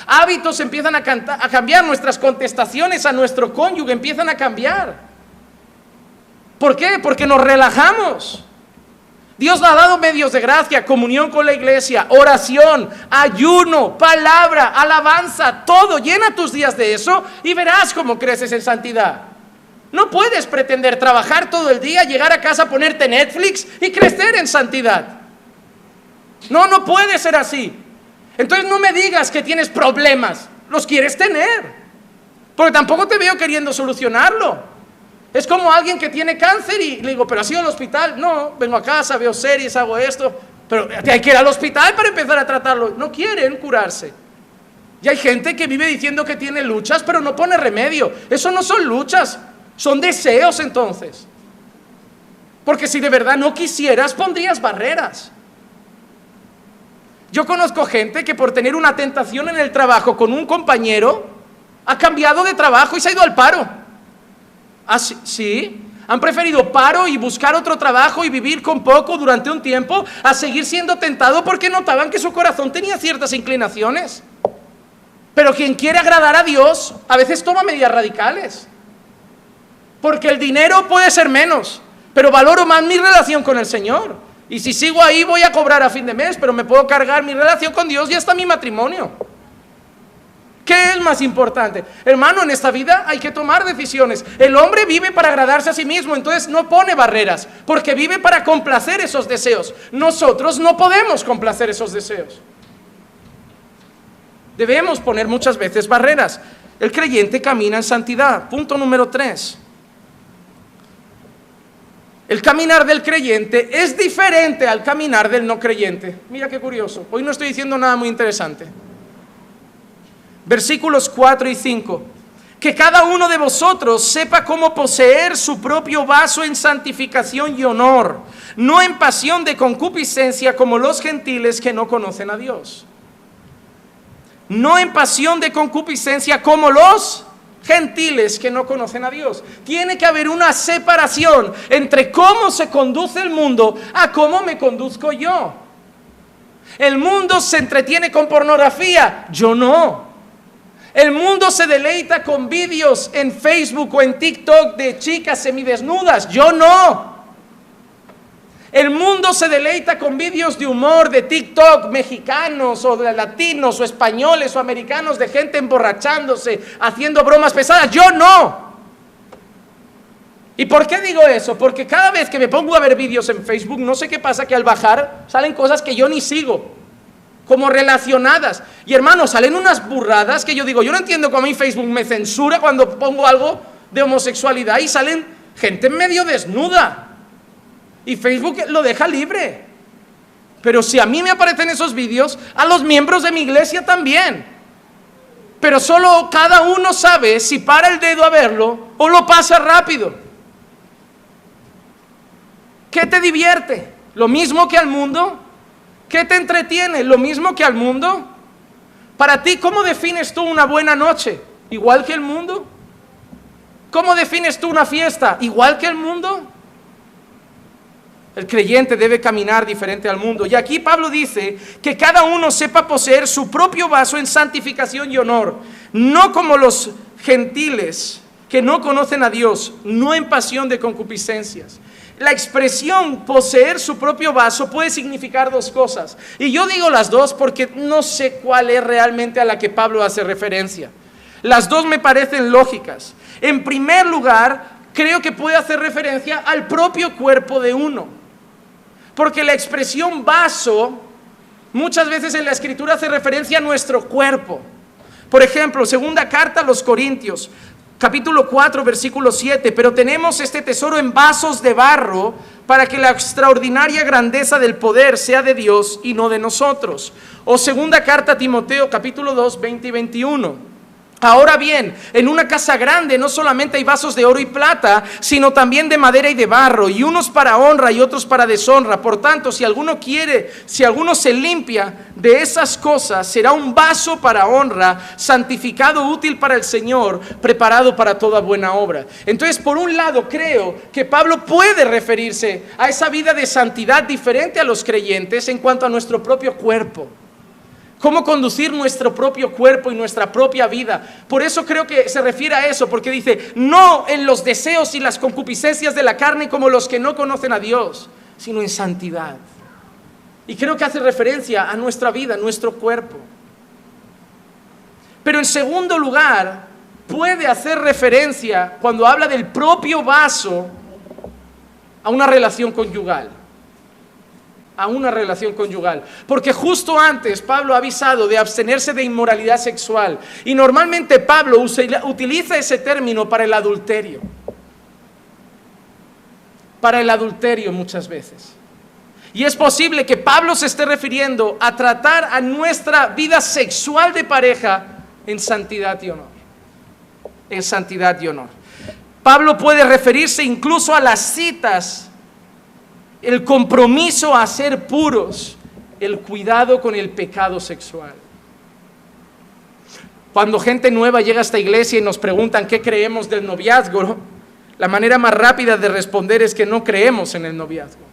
Hábitos empiezan a cambiar. Nuestras contestaciones a nuestro cónyuge empiezan a cambiar. ¿Por qué? Porque nos relajamos. Dios nos ha dado medios de gracia, comunión con la iglesia, oración, ayuno, palabra, alabanza, todo. Llena tus días de eso y verás cómo creces en santidad. No puedes pretender trabajar todo el día, llegar a casa, ponerte Netflix y crecer en santidad. No puede ser así. Entonces no me digas que tienes problemas, los quieres tener, porque tampoco te veo queriendo solucionarlo. Es como alguien que tiene cáncer y le digo, ¿pero has ido al hospital? No, vengo a casa, veo series, hago esto, pero hay que ir al hospital para empezar a tratarlo. No quieren curarse. Y hay gente que vive diciendo que tiene luchas, pero no pone remedio. Eso no son luchas, son deseos entonces. Porque si de verdad no quisieras, pondrías barreras. Yo conozco gente que por tener una tentación en el trabajo con un compañero, ha cambiado de trabajo y se ha ido al paro. ¿Ah, sí? Han preferido paro y buscar otro trabajo y vivir con poco durante un tiempo a seguir siendo tentado porque notaban que su corazón tenía ciertas inclinaciones. Pero quien quiere agradar a Dios a veces toma medidas radicales. Porque el dinero puede ser menos, pero valoro más mi relación con el Señor. Y si sigo ahí voy a cobrar a fin de mes, pero me puedo cargar mi relación con Dios y hasta mi matrimonio. ¿Qué es más importante? Hermano, en esta vida hay que tomar decisiones. El hombre vive para agradarse a sí mismo, entonces no pone barreras, porque vive para complacer esos deseos. Nosotros no podemos complacer esos deseos. Debemos poner muchas veces barreras. El creyente camina en santidad. Punto número 3. El caminar del creyente es diferente al caminar del no creyente. Mira qué curioso. Hoy no estoy diciendo nada muy interesante. Versículos 4 y 5. Que cada uno de vosotros sepa cómo poseer su propio vaso en santificación y honor, no en pasión de concupiscencia como los gentiles que no conocen a Dios. No en pasión de concupiscencia como los gentiles que no conocen a Dios. Tiene que haber una separación entre cómo se conduce el mundo a cómo me conduzco yo. El mundo se entretiene con pornografía, yo no. El mundo se deleita con vídeos en Facebook o en TikTok de chicas semidesnudas, yo no. El mundo se deleita con vídeos de humor de TikTok mexicanos o de latinos o españoles o americanos de gente emborrachándose, haciendo bromas pesadas, yo no. ¿Y por qué digo eso? Porque cada vez que me pongo a ver vídeos en Facebook, no sé qué pasa, que al bajar salen cosas que yo ni sigo, como relacionadas. Y hermanos, salen unas burradas que yo digo, yo no entiendo cómo a mí Facebook me censura cuando pongo algo de homosexualidad y salen gente medio desnuda. Y Facebook lo deja libre. Pero si a mí me aparecen esos vídeos, a los miembros de mi iglesia también. Pero solo cada uno sabe si para el dedo a verlo o lo pasa rápido. ¿Qué te divierte? ¿Lo mismo que al mundo? ¿Qué te entretiene? ¿Lo mismo que al mundo? Para ti, ¿cómo defines tú una buena noche? ¿Igual que el mundo? ¿Cómo defines tú una fiesta? ¿Igual que el mundo? El creyente debe caminar diferente al mundo. Y aquí Pablo dice que cada uno sepa poseer su propio vaso en santificación y honor, no como los gentiles que no conocen a Dios, no en pasión de concupiscencias. La expresión poseer su propio vaso puede significar dos cosas. Y yo digo las dos porque no sé cuál es realmente a la que Pablo hace referencia. Las dos me parecen lógicas. En primer lugar, creo que puede hacer referencia al propio cuerpo de uno. Porque la expresión vaso muchas veces en la Escritura hace referencia a nuestro cuerpo. Por ejemplo, segunda carta a los Corintios, capítulo 4, versículo 7. Pero tenemos este tesoro en vasos de barro para que la extraordinaria grandeza del poder sea de Dios y no de nosotros. O segunda carta a Timoteo, capítulo 2, 20 y 21. Ahora bien, en una casa grande no solamente hay vasos de oro y plata, sino también de madera y de barro, y unos para honra y otros para deshonra. Por tanto, si alguno se limpia de esas cosas, será un vaso para honra, santificado, útil para el Señor, preparado para toda buena obra. Entonces, por un lado, creo que Pablo puede referirse a esa vida de santidad diferente a los creyentes en cuanto a nuestro propio cuerpo. Cómo conducir nuestro propio cuerpo y nuestra propia vida. Por eso creo que se refiere a eso, porque dice, no en los deseos y las concupiscencias de la carne como los que no conocen a Dios, sino en santidad. Y creo que hace referencia a nuestra vida, a nuestro cuerpo. Pero en segundo lugar, puede hacer referencia, cuando habla del propio vaso, a una relación conyugal. A una relación conyugal, porque justo antes Pablo ha avisado de abstenerse de inmoralidad sexual, y normalmente Pablo utiliza ese término para el adulterio muchas veces, y es posible que Pablo se esté refiriendo a tratar a nuestra vida sexual de pareja en santidad y honor, en santidad y honor. Pablo puede referirse incluso a las citas, el compromiso a ser puros, el cuidado con el pecado sexual. Cuando gente nueva llega a esta iglesia y nos preguntan qué creemos del noviazgo, la manera más rápida de responder es que no creemos en el noviazgo.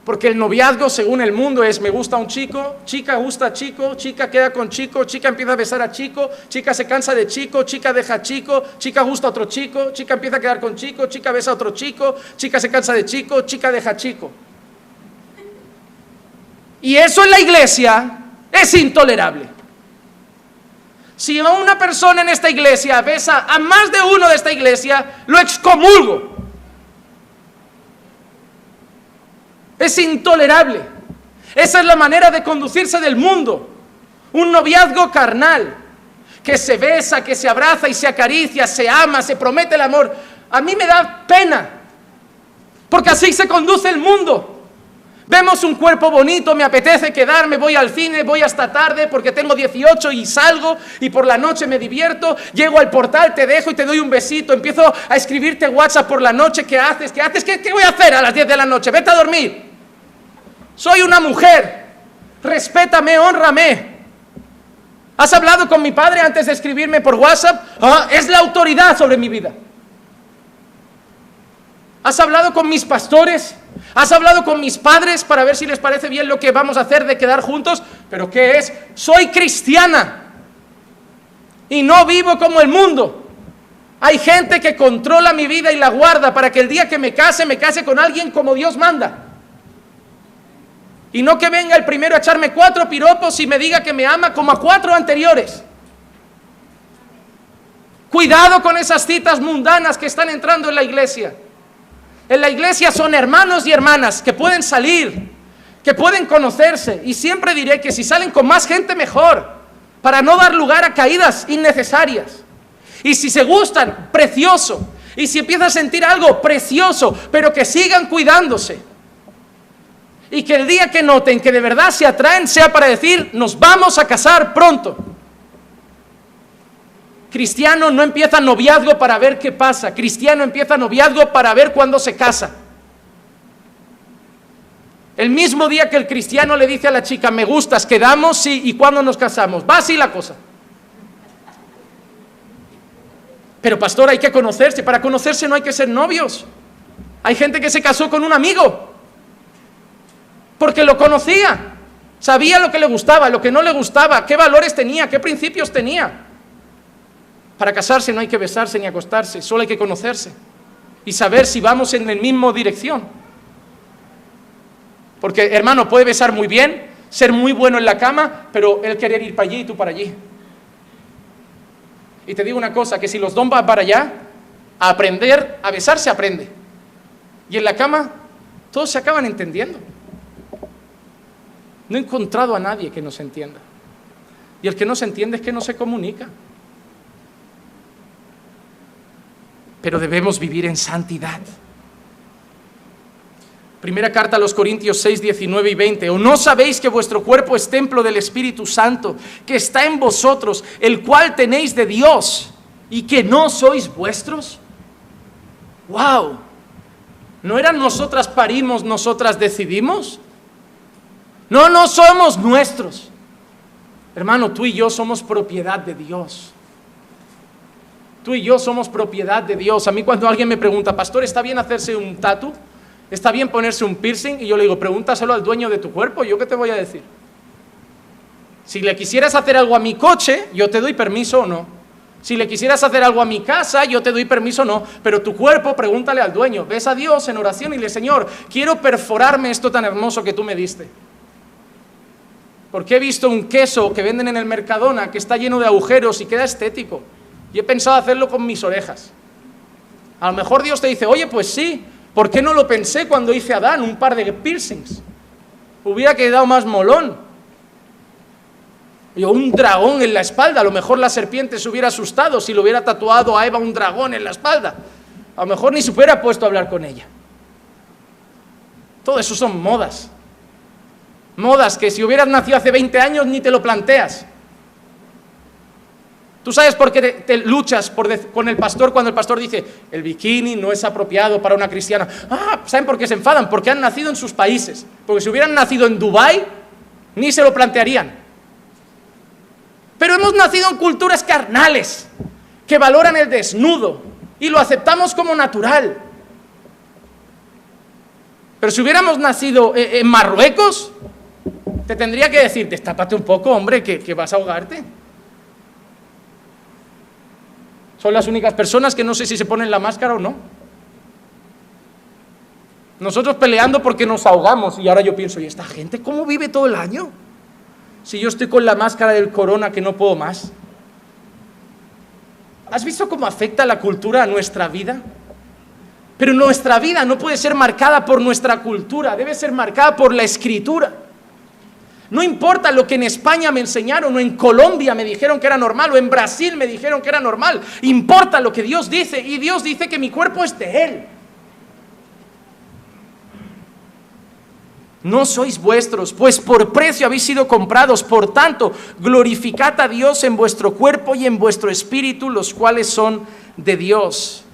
Porque el noviazgo, según el mundo, es: me gusta un chico, chica gusta a chico, chica queda con chico, chica empieza a besar a chico, chica se cansa de chico, chica deja a chico, chica gusta a otro chico, chica empieza a quedar con chico, chica besa a otro chico, chica se cansa de chico, chica deja a chico. Y eso en la iglesia es intolerable. Si una persona en esta iglesia besa a más de uno de esta iglesia, lo excomulgo. Es intolerable. Esa es la manera de conducirse del mundo. Un noviazgo carnal, que se besa, que se abraza y se acaricia, se ama, se promete el amor. A mí me da pena, porque así se conduce el mundo. Vemos un cuerpo bonito, me apetece quedarme, voy al cine, voy hasta tarde porque tengo 18 y salgo, y por la noche me divierto, llego al portal, te dejo y te doy un besito, empiezo a escribirte WhatsApp por la noche: ¿qué haces? ¿Qué haces? ¿Qué voy a hacer a las 10 de la noche? Vete a dormir. Soy una mujer, respétame, hónrame. ¿Has hablado con mi padre antes de escribirme por WhatsApp? Es la autoridad sobre mi vida. ¿Has hablado con mis pastores? ¿Has hablado con mis padres para ver si les parece bien lo que vamos a hacer de quedar juntos? ¿Pero qué es? Soy cristiana y no vivo como el mundo. Hay gente que controla mi vida y la guarda para que el día que me case con alguien como Dios manda. Y no que venga el primero a echarme 4 piropos y me diga que me ama como a 4 anteriores. Cuidado con esas citas mundanas que están entrando en la iglesia. En la iglesia son hermanos y hermanas que pueden salir, que pueden conocerse, y siempre diré que si salen con más gente mejor, para no dar lugar a caídas innecesarias. Y si se gustan, precioso. Y si empiezan a sentir algo, precioso, pero que sigan cuidándose. Y que el día que noten que de verdad se atraen sea para decir: nos vamos a casar pronto. Cristiano no empieza noviazgo para ver qué pasa. Cristiano empieza noviazgo para ver cuándo se casa. El mismo día que el cristiano le dice a la chica: me gustas, quedamos, sí, ¿y cuándo nos casamos? Va así la cosa. Pero pastor, hay que conocerse. Para conocerse no hay que ser novios. Hay gente que se casó con un amigo porque lo conocía, sabía lo que le gustaba, lo que no le gustaba, qué valores tenía, qué principios tenía. Para casarse no hay que besarse ni acostarse, solo hay que conocerse y saber si vamos en la misma dirección. Porque, hermano, puede besar muy bien, ser muy bueno en la cama, pero él querer ir para allí y tú para allí. Y te digo una cosa, que si los dos van para allá, a aprender a besar se aprende. Y en la cama todos se acaban entendiendo. No he encontrado a nadie que nos entienda. Y el que no se entiende es que no se comunica. Pero debemos vivir en santidad. Primera carta a los Corintios 6, 19 y 20. ¿O no sabéis que vuestro cuerpo es templo del Espíritu Santo, que está en vosotros, el cual tenéis de Dios, y que no sois vuestros? ¡Wow! ¿No eran nosotras parimos, nosotras decidimos? No somos nuestros. Hermano, tú y yo somos propiedad de Dios. Tú y yo somos propiedad de Dios. A mí cuando alguien me pregunta, pastor, ¿está bien hacerse un tatu? ¿Está bien ponerse un piercing? Y yo le digo, pregúntaselo al dueño de tu cuerpo, ¿yo qué te voy a decir? Si le quisieras hacer algo a mi coche, yo te doy permiso o no. Si le quisieras hacer algo a mi casa, yo te doy permiso o no. Pero tu cuerpo, pregúntale al dueño. Ves a Dios en oración y le, Señor, quiero perforarme esto tan hermoso que tú me diste. Porque he visto un queso que venden en el Mercadona que está lleno de agujeros y queda estético. Y he pensado hacerlo con mis orejas. A lo mejor Dios te dice, oye, pues sí, ¿por qué no lo pensé cuando hice a Adán un par de piercings? Hubiera quedado más molón. O un dragón en la espalda, a lo mejor la serpiente se hubiera asustado si le hubiera tatuado a Eva un dragón en la espalda. A lo mejor ni se hubiera puesto a hablar con ella. Todo eso son modas. Modas que si hubieras nacido hace 20 años ni te lo planteas. ¿Tú sabes por qué te luchas con el pastor cuando el pastor dice el bikini no es apropiado para una cristiana? ¿Saben por qué se enfadan? Porque han nacido en sus países. Porque si hubieran nacido en Dubái, ni se lo plantearían. Pero hemos nacido en culturas carnales que valoran el desnudo y lo aceptamos como natural. Pero si hubiéramos nacido en Marruecos, te tendría que decir, destápate un poco, hombre, que vas a ahogarte. Son las únicas personas que no sé si se ponen la máscara o no. Nosotros peleando porque nos ahogamos y ahora yo pienso, ¿y esta gente cómo vive todo el año? Si yo estoy con la máscara del corona que no puedo más. ¿Has visto cómo afecta la cultura a nuestra vida? Pero nuestra vida no puede ser marcada por nuestra cultura, debe ser marcada por la Escritura. No importa lo que en España me enseñaron, o en Colombia me dijeron que era normal, o en Brasil me dijeron que era normal. Importa lo que Dios dice, y Dios dice que mi cuerpo es de Él. No sois vuestros, pues por precio habéis sido comprados. Por tanto, glorificad a Dios en vuestro cuerpo y en vuestro espíritu, los cuales son de Dios.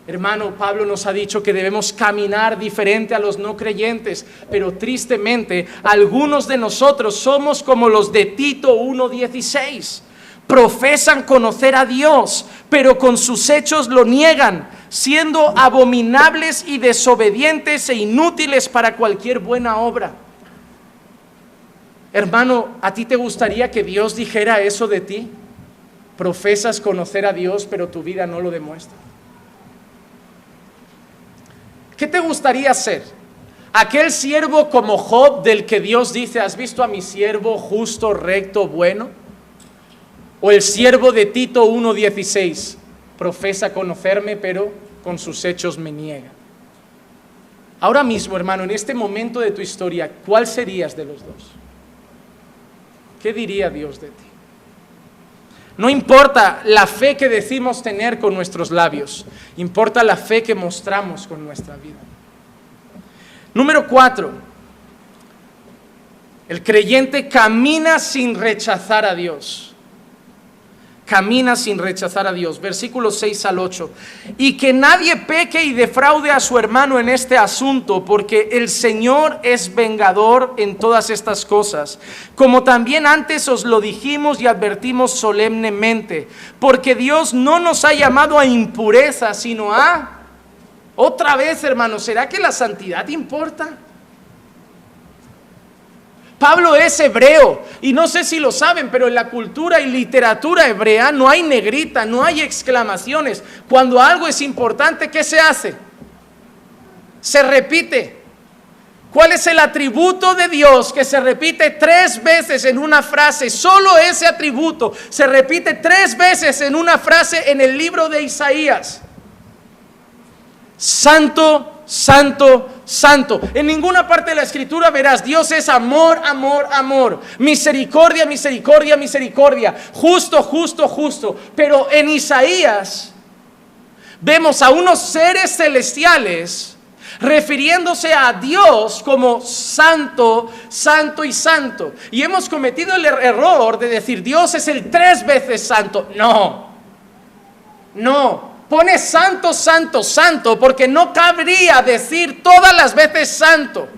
Hermano, Pablo nos ha dicho que debemos caminar diferente a los no creyentes, pero tristemente algunos de nosotros somos como los de Tito 1:16. Profesan conocer a Dios, pero con sus hechos lo niegan, siendo abominables y desobedientes e inútiles para cualquier buena obra. Hermano, ¿a ti te gustaría que Dios dijera eso de ti? Profesas conocer a Dios, pero tu vida no lo demuestra. ¿Qué te gustaría ser? ¿Aquel siervo como Job del que Dios dice, ¿has visto a mi siervo justo, recto, bueno? ¿O el siervo de Tito 1:16? Profesa conocerme, pero con sus hechos me niega. Ahora mismo, hermano, en este momento de tu historia, ¿cuál serías de los dos? ¿Qué diría Dios de ti? No importa la fe que decimos tener con nuestros labios, importa la fe que mostramos con nuestra vida. Número 4, el creyente camina sin rechazar a Dios. Camina sin rechazar a Dios. Versículos 6 al 8. Y que nadie peque y defraude a su hermano en este asunto, porque el Señor es vengador en todas estas cosas. Como también antes os lo dijimos y advertimos solemnemente, porque Dios no nos ha llamado a impureza, sino a... Otra vez, hermano, ¿será que la santidad importa? Pablo es hebreo y no sé si lo saben, pero en la cultura y literatura hebrea no hay negrita, no hay exclamaciones. Cuando algo es importante, ¿qué se hace? Se repite. ¿Cuál es el atributo de Dios que se repite 3 veces en una frase? Solo ese atributo se repite 3 veces en una frase en el libro de Isaías. Santo, santo, santo. En ninguna parte de la Escritura verás, Dios es amor, amor, amor. Misericordia, misericordia, misericordia. Justo, justo, justo. Pero en Isaías vemos a unos seres celestiales refiriéndose a Dios como santo, santo y santo. Y hemos cometido el error de decir Dios es el 3 veces santo. No, pone santo, santo, santo, porque no cabría decir todas las veces santo.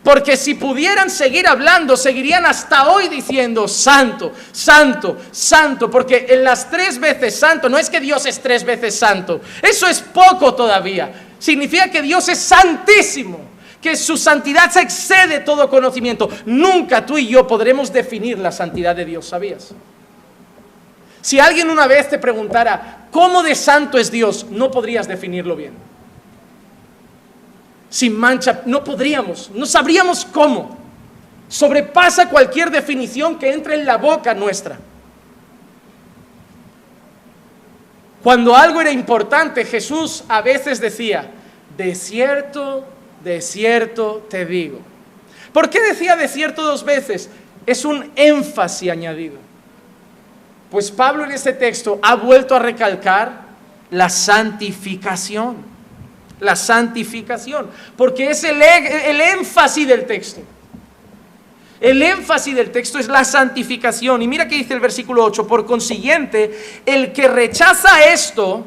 Porque si pudieran seguir hablando, seguirían hasta hoy diciendo santo, santo, santo. Porque en las 3 veces santo, no es que Dios es 3 veces santo. Eso es poco todavía. Significa que Dios es santísimo, que su santidad se excede todo conocimiento. Nunca tú y yo podremos definir la santidad de Dios, ¿sabías? Si alguien una vez te preguntara, ¿cómo de santo es Dios? No podrías definirlo bien. Sin mancha, no podríamos, no sabríamos cómo. Sobrepasa cualquier definición que entre en la boca nuestra. Cuando algo era importante, Jesús a veces decía, de cierto, te digo. ¿Por qué decía de cierto 2 veces? Es un énfasis añadido. Pues Pablo en este texto ha vuelto a recalcar la santificación. La santificación, porque es el énfasis del texto. El énfasis del texto es la santificación. Y mira que dice el versículo 8, por consiguiente, el que rechaza esto,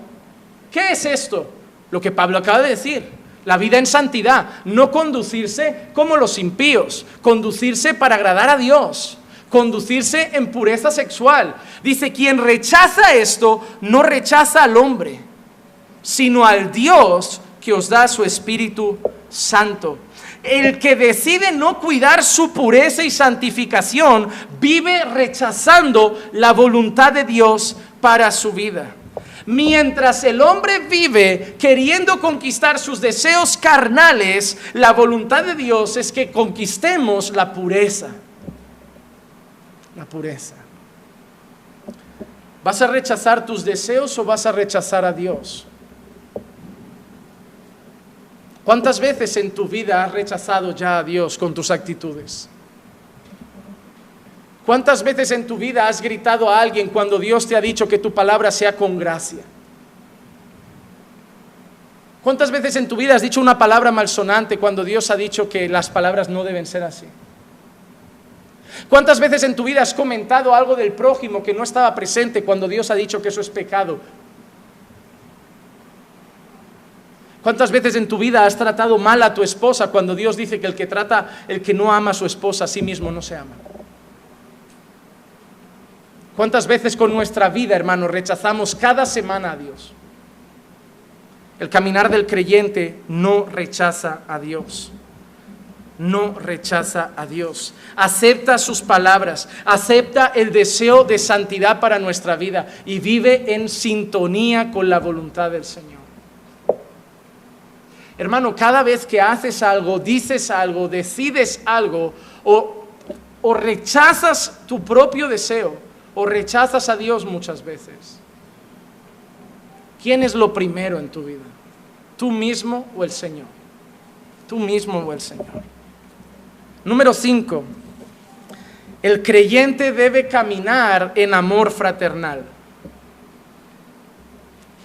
¿qué es esto? Lo que Pablo acaba de decir, la vida en santidad, no conducirse como los impíos, conducirse para agradar a Dios, conducirse en pureza sexual. Dice, quien rechaza esto, no rechaza al hombre, sino al Dios que os da su Espíritu Santo. El que decide no cuidar su pureza y santificación vive rechazando la voluntad de Dios para su vida. Mientras el hombre vive queriendo conquistar sus deseos carnales, la voluntad de Dios es que conquistemos la pureza. La pureza. ¿Vas a rechazar tus deseos o vas a rechazar a Dios? ¿Cuántas veces en tu vida has rechazado ya a Dios con tus actitudes? ¿Cuántas veces en tu vida has gritado a alguien cuando Dios te ha dicho que tu palabra sea con gracia? ¿Cuántas veces en tu vida has dicho una palabra malsonante cuando Dios ha dicho que las palabras no deben ser así? ¿Cuántas veces en tu vida has comentado algo del prójimo que no estaba presente cuando Dios ha dicho que eso es pecado? ¿Cuántas veces en tu vida has tratado mal a tu esposa cuando Dios dice que el que no ama a su esposa a sí mismo no se ama? ¿Cuántas veces con nuestra vida, hermanos, rechazamos cada semana a Dios? El caminar del creyente no rechaza a Dios. No rechaza a Dios. Acepta sus palabras, acepta el deseo de santidad para nuestra vida y vive en sintonía con la voluntad del Señor. Hermano, cada vez que haces algo, dices algo, decides algo, o rechazas tu propio deseo, o rechazas a Dios muchas veces. ¿Quién es lo primero en tu vida? ¿Tú mismo o el Señor? Tú mismo o el Señor. Número 5. El creyente debe caminar en amor fraternal.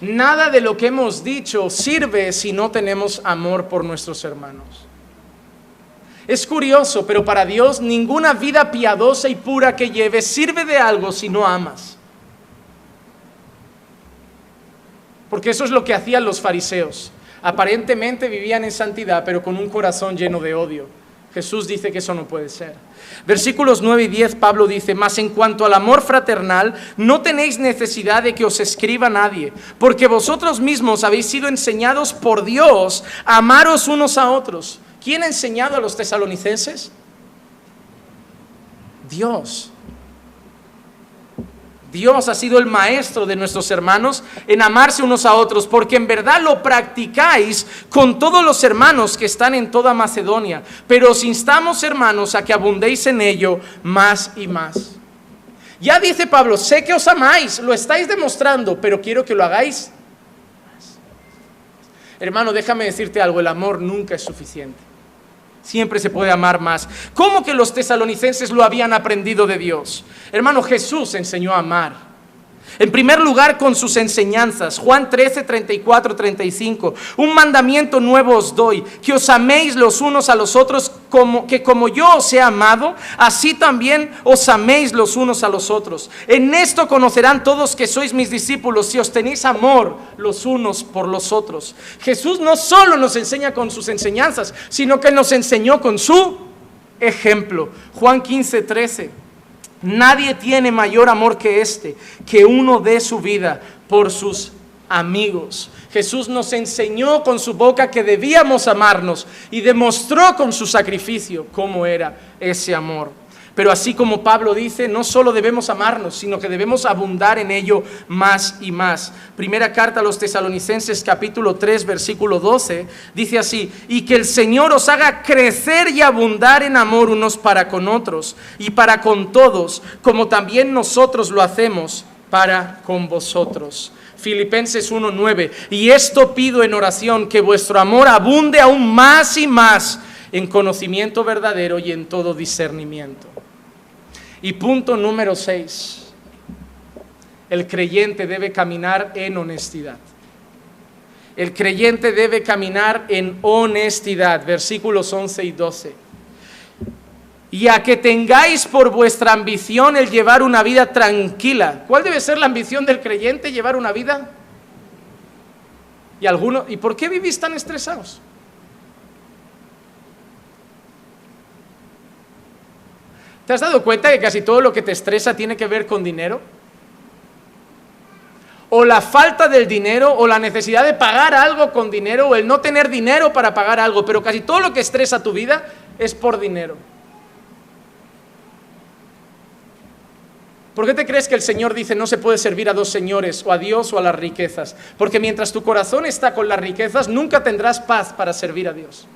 Nada de lo que hemos dicho sirve si no tenemos amor por nuestros hermanos. Es curioso, pero para Dios ninguna vida piadosa y pura que lleves sirve de algo si no amas. Porque eso es lo que hacían los fariseos. Aparentemente vivían en santidad, pero con un corazón lleno de odio. Jesús dice que eso no puede ser. Versículos 9 y 10, Pablo dice, mas en cuanto al amor fraternal, no tenéis necesidad de que os escriba nadie, porque vosotros mismos habéis sido enseñados por Dios a amaros unos a otros. ¿Quién ha enseñado a los tesalonicenses? Dios. Dios ha sido el maestro de nuestros hermanos en amarse unos a otros, porque en verdad lo practicáis con todos los hermanos que están en toda Macedonia. Pero os instamos, hermanos, a que abundéis en ello más y más. Ya dice Pablo, sé que os amáis, lo estáis demostrando, pero quiero que lo hagáis más. Hermano, déjame decirte algo, el amor nunca es suficiente. Siempre se puede amar más. ¿Cómo que los tesalonicenses lo habían aprendido de Dios? Hermano, Jesús enseñó a amar. En primer lugar, con sus enseñanzas. Juan 13, 34, 35. Un mandamiento nuevo os doy, que os améis los unos a los otros, como yo os he amado, así también os améis los unos a los otros. En esto conocerán todos que sois mis discípulos, si os tenéis amor los unos por los otros. Jesús no solo nos enseña con sus enseñanzas, sino que nos enseñó con su ejemplo. Juan 15, 13. Nadie tiene mayor amor que este, que uno dé su vida por sus amigos. Jesús nos enseñó con su boca que debíamos amarnos y demostró con su sacrificio cómo era ese amor. Pero así como Pablo dice, no solo debemos amarnos, sino que debemos abundar en ello más y más. Primera carta a los Tesalonicenses, capítulo 3, versículo 12, dice así: y que el Señor os haga crecer y abundar en amor unos para con otros y para con todos, como también nosotros lo hacemos para con vosotros. Filipenses 1:9, y esto pido en oración, que vuestro amor abunde aún más y más en conocimiento verdadero y en todo discernimiento. Y punto número 6, el creyente debe caminar en honestidad. El creyente debe caminar en honestidad, versículos 11 y 12. Y a que tengáis por vuestra ambición el llevar una vida tranquila. ¿Cuál debe ser la ambición del creyente? Llevar una vida. ¿Y por qué vivís tan estresados? ¿Te has dado cuenta que casi todo lo que te estresa tiene que ver con dinero? O la falta del dinero, o la necesidad de pagar algo con dinero, o el no tener dinero para pagar algo, pero casi todo lo que estresa tu vida es por dinero. ¿Por qué te crees que el Señor dice no se puede servir a dos señores, o a Dios o a las riquezas? Porque mientras tu corazón está con las riquezas, nunca tendrás paz para servir a Dios.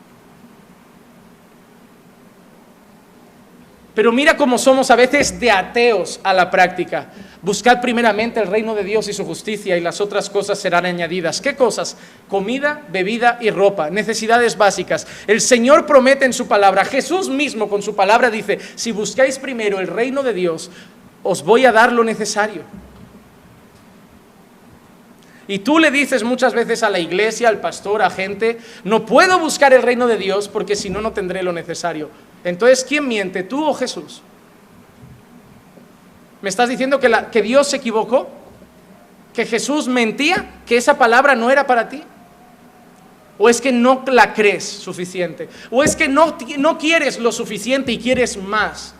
Pero mira cómo somos a veces de ateos a la práctica. Buscad primeramente el reino de Dios y su justicia, y las otras cosas serán añadidas. ¿Qué cosas? Comida, bebida y ropa, necesidades básicas. El Señor promete en su palabra, Jesús mismo con su palabra dice, si buscáis primero el reino de Dios, os voy a dar lo necesario. Y tú le dices muchas veces a la iglesia, al pastor, a gente, no puedo buscar el reino de Dios porque si no, no tendré lo necesario. Entonces, ¿quién miente, tú o Jesús? ¿Me estás diciendo que Dios se equivocó? ¿Que Jesús mentía? ¿Que esa palabra no era para ti? ¿O es que no la crees suficiente? ¿O es que no quieres lo suficiente y quieres más?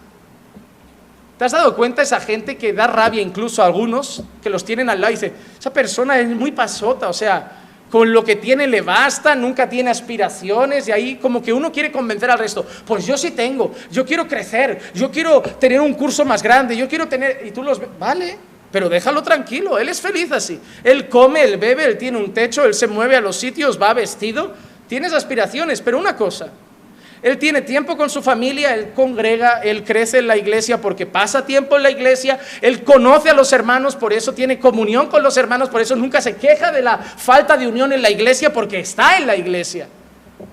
¿Te has dado cuenta esa gente que da rabia incluso a algunos que los tienen al lado y dice, esa persona es muy pasota, o sea, con lo que tiene le basta, nunca tiene aspiraciones, y ahí como que uno quiere convencer al resto, pues yo sí tengo, yo quiero crecer, yo quiero tener un curso más grande, yo quiero tener, y tú los ves, vale, pero déjalo tranquilo, él es feliz así, él come, él bebe, él tiene un techo, él se mueve a los sitios, va vestido, tienes aspiraciones, pero una cosa, él tiene tiempo con su familia, él congrega, él crece en la iglesia porque pasa tiempo en la iglesia, él conoce a los hermanos, por eso tiene comunión con los hermanos, por eso nunca se queja de la falta de unión en la iglesia porque está en la iglesia.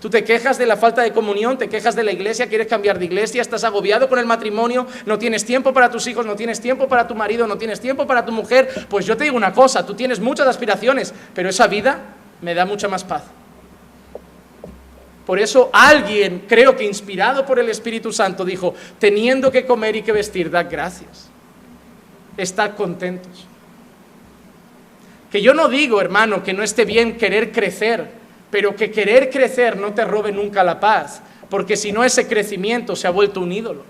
Tú te quejas de la falta de comunión, te quejas de la iglesia, quieres cambiar de iglesia, estás agobiado con el matrimonio, no tienes tiempo para tus hijos, no tienes tiempo para tu marido, no tienes tiempo para tu mujer. Pues yo te digo una cosa, tú tienes muchas aspiraciones, pero esa vida me da mucha más paz. Por eso alguien, creo que inspirado por el Espíritu Santo, dijo, teniendo que comer y que vestir, dad gracias. Estad contentos. Que yo no digo, hermano, que no esté bien querer crecer, pero que querer crecer no te robe nunca la paz, porque si no ese crecimiento se ha vuelto un ídolo.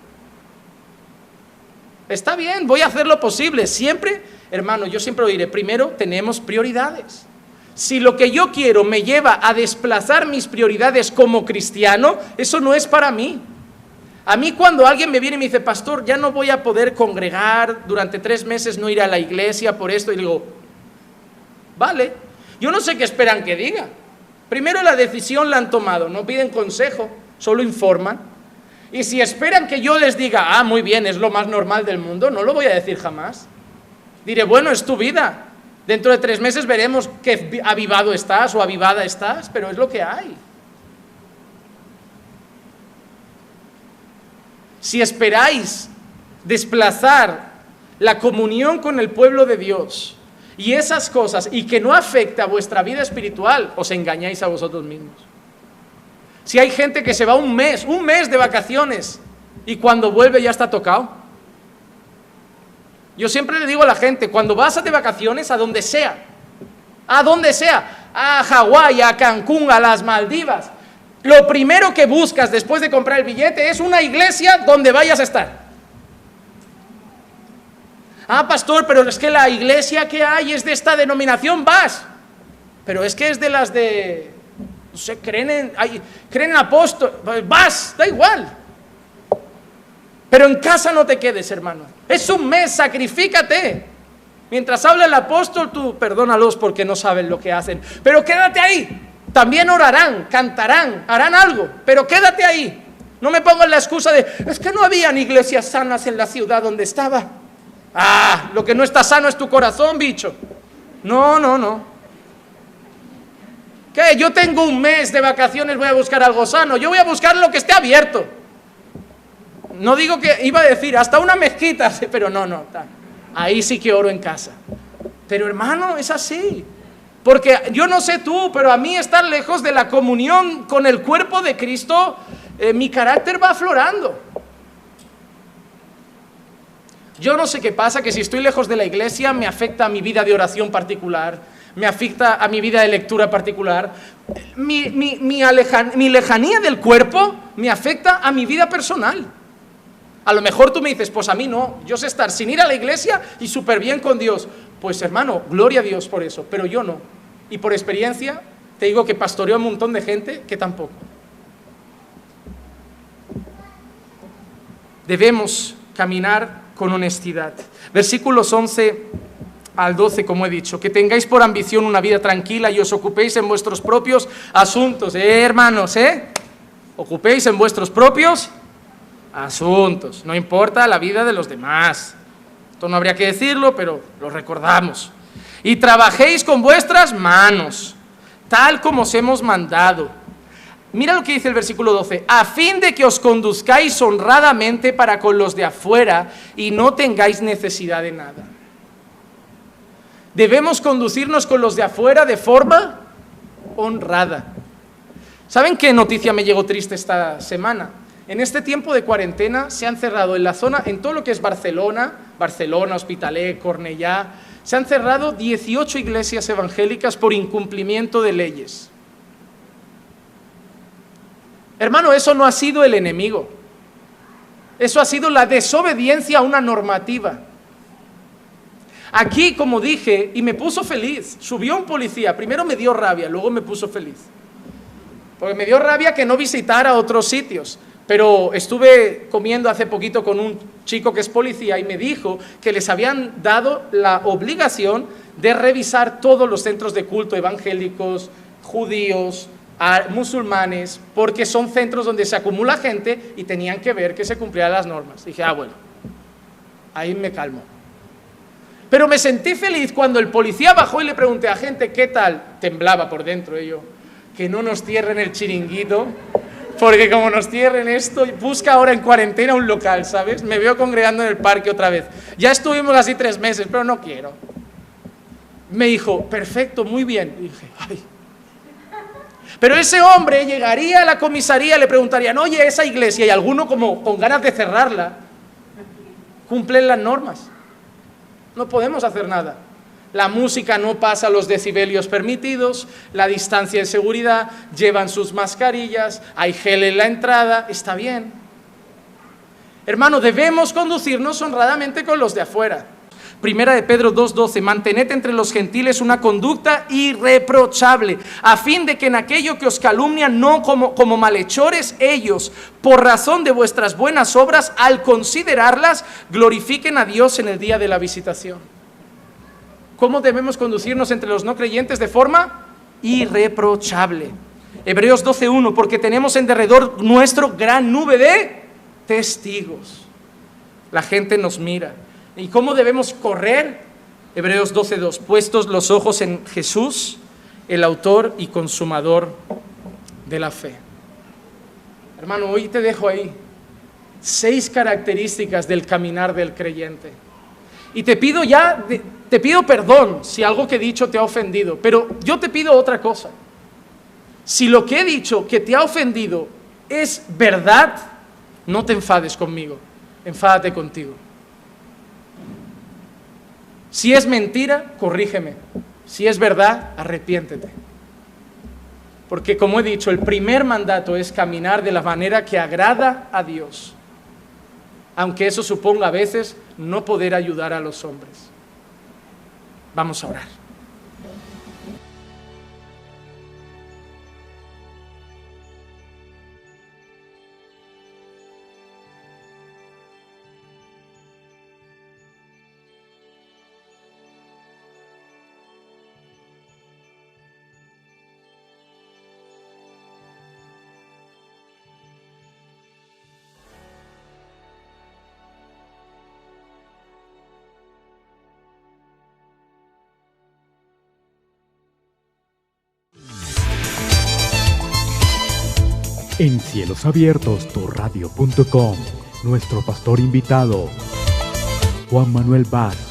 Está bien, voy a hacer lo posible. Siempre, hermano, yo siempre lo diré, primero tenemos prioridades. Si lo que yo quiero me lleva a desplazar mis prioridades como cristiano, eso no es para mí. A mí cuando alguien me viene y me dice, pastor, ya no voy a poder congregar, durante 3 meses no ir a la iglesia por esto, y digo, vale, yo no sé qué esperan que diga. Primero la decisión la han tomado, no piden consejo, solo informan. Y si esperan que yo les diga, muy bien, es lo más normal del mundo, no lo voy a decir jamás. Diré, bueno, es tu vida. Dentro de 3 meses veremos qué avivado estás o avivada estás, pero es lo que hay. Si esperáis desplazar la comunión con el pueblo de Dios y esas cosas, y que no afecta a vuestra vida espiritual, os engañáis a vosotros mismos. Si hay gente que se va un mes de vacaciones, y cuando vuelve ya está tocado. Yo siempre le digo a la gente, cuando vas de vacaciones, a donde sea, a Hawái, a Cancún, a las Maldivas, lo primero que buscas después de comprar el billete es una iglesia donde vayas a estar. Ah, pastor, pero es que la iglesia que hay es de esta denominación, vas. Pero es que es de las de, no sé, creen en apóstol, vas, da igual. Pero en casa no te quedes, hermano. Es un mes, sacrifícate. Mientras habla el apóstol, tú perdónalos porque no saben lo que hacen. Pero quédate ahí. También orarán, cantarán, harán algo. Pero quédate ahí. No me pongas la excusa de, es que no habían iglesias sanas en la ciudad donde estaba. Ah, lo que no está sano es tu corazón, bicho. No. ¿Qué? Yo tengo un mes de vacaciones, voy a buscar algo sano. Yo voy a buscar lo que esté abierto. No digo que, iba a decir, hasta una mezquita, pero no, ahí sí que oro en casa. Pero hermano, es así. Porque yo no sé tú, pero a mí estar lejos de la comunión con el cuerpo de Cristo, mi carácter va aflorando. Yo no sé qué pasa, que si estoy lejos de la iglesia me afecta a mi vida de oración particular, me afecta a mi vida de lectura particular. Mi lejanía del cuerpo me afecta a mi vida personal. A lo mejor tú me dices, pues a mí no, yo sé estar sin ir a la iglesia y súper bien con Dios. Pues hermano, gloria a Dios por eso, pero yo no. Y por experiencia te digo que pastoreo a un montón de gente que tampoco. Debemos caminar con honestidad. Versículos 11 al 12, como he dicho, que tengáis por ambición una vida tranquila y os ocupéis en vuestros propios asuntos. Hermanos, ocupéis en vuestros propios asuntos, no importa la vida de los demás. Esto no habría que decirlo, pero lo recordamos. Y trabajéis con vuestras manos, tal como os hemos mandado. Mira lo que dice el versículo 12, a fin de que os conduzcáis honradamente para con los de afuera y no tengáis necesidad de nada. Debemos conducirnos con los de afuera de forma honrada. ¿Saben qué noticia me llegó triste esta semana? En este tiempo de cuarentena se han cerrado en la zona, en todo lo que es Barcelona, Hospitalet, Cornellá, se han cerrado 18 iglesias evangélicas por incumplimiento de leyes. Hermano, eso no ha sido el enemigo. Eso ha sido la desobediencia a una normativa. Aquí, como dije, y me puso feliz, subió un policía, primero me dio rabia, luego me puso feliz. Porque me dio rabia que no visitara otros sitios. Pero estuve comiendo hace poquito con un chico que es policía y me dijo que les habían dado la obligación de revisar todos los centros de culto evangélicos, judíos, musulmanes, porque son centros donde se acumula gente y tenían que ver que se cumplieran las normas. Dije, bueno, ahí me calmo. Pero me sentí feliz cuando el policía bajó y le pregunté a gente, ¿qué tal? Temblaba por dentro yo, que no nos cierren el chiringuito. Porque como nos cierren esto, busca ahora en cuarentena un local, ¿sabes? Me veo congregando en el parque otra vez. Ya estuvimos así 3 meses, pero no quiero. Me dijo, perfecto, muy bien. Y dije, ay. Pero ese hombre llegaría a la comisaría y le preguntarían, oye, esa iglesia, y alguno como con ganas de cerrarla, cumplen las normas. No podemos hacer nada. La música no pasa los decibelios permitidos, la distancia de seguridad, llevan sus mascarillas, hay gel en la entrada, está bien. Hermano, debemos conducirnos honradamente con los de afuera. Primera de Pedro 2:12, mantened entre los gentiles una conducta irreprochable, a fin de que en aquello que os calumnian, no como malhechores ellos, por razón de vuestras buenas obras, al considerarlas, glorifiquen a Dios en el día de la visitación. ¿Cómo debemos conducirnos entre los no creyentes? De forma irreprochable. Hebreos 12:1, porque tenemos en derredor nuestro gran nube de testigos. La gente nos mira. ¿Y cómo debemos correr? Hebreos 12:2, puestos los ojos en Jesús, el autor y consumador de la fe. Hermano, hoy te dejo ahí 6 características del caminar del creyente. Y te pido te pido perdón si algo que he dicho te ha ofendido, pero yo te pido otra cosa. Si lo que he dicho que te ha ofendido es verdad, no te enfades conmigo, enfádate contigo. Si es mentira, corrígeme. Si es verdad, arrepiéntete. Porque como he dicho, el primer mandato es caminar de la manera que agrada a Dios, aunque eso suponga a veces no poder ayudar a los hombres. Vamos a orar. En Cielos Abiertos, turradio.com, nuestro pastor invitado, Juan Manuel Vaz.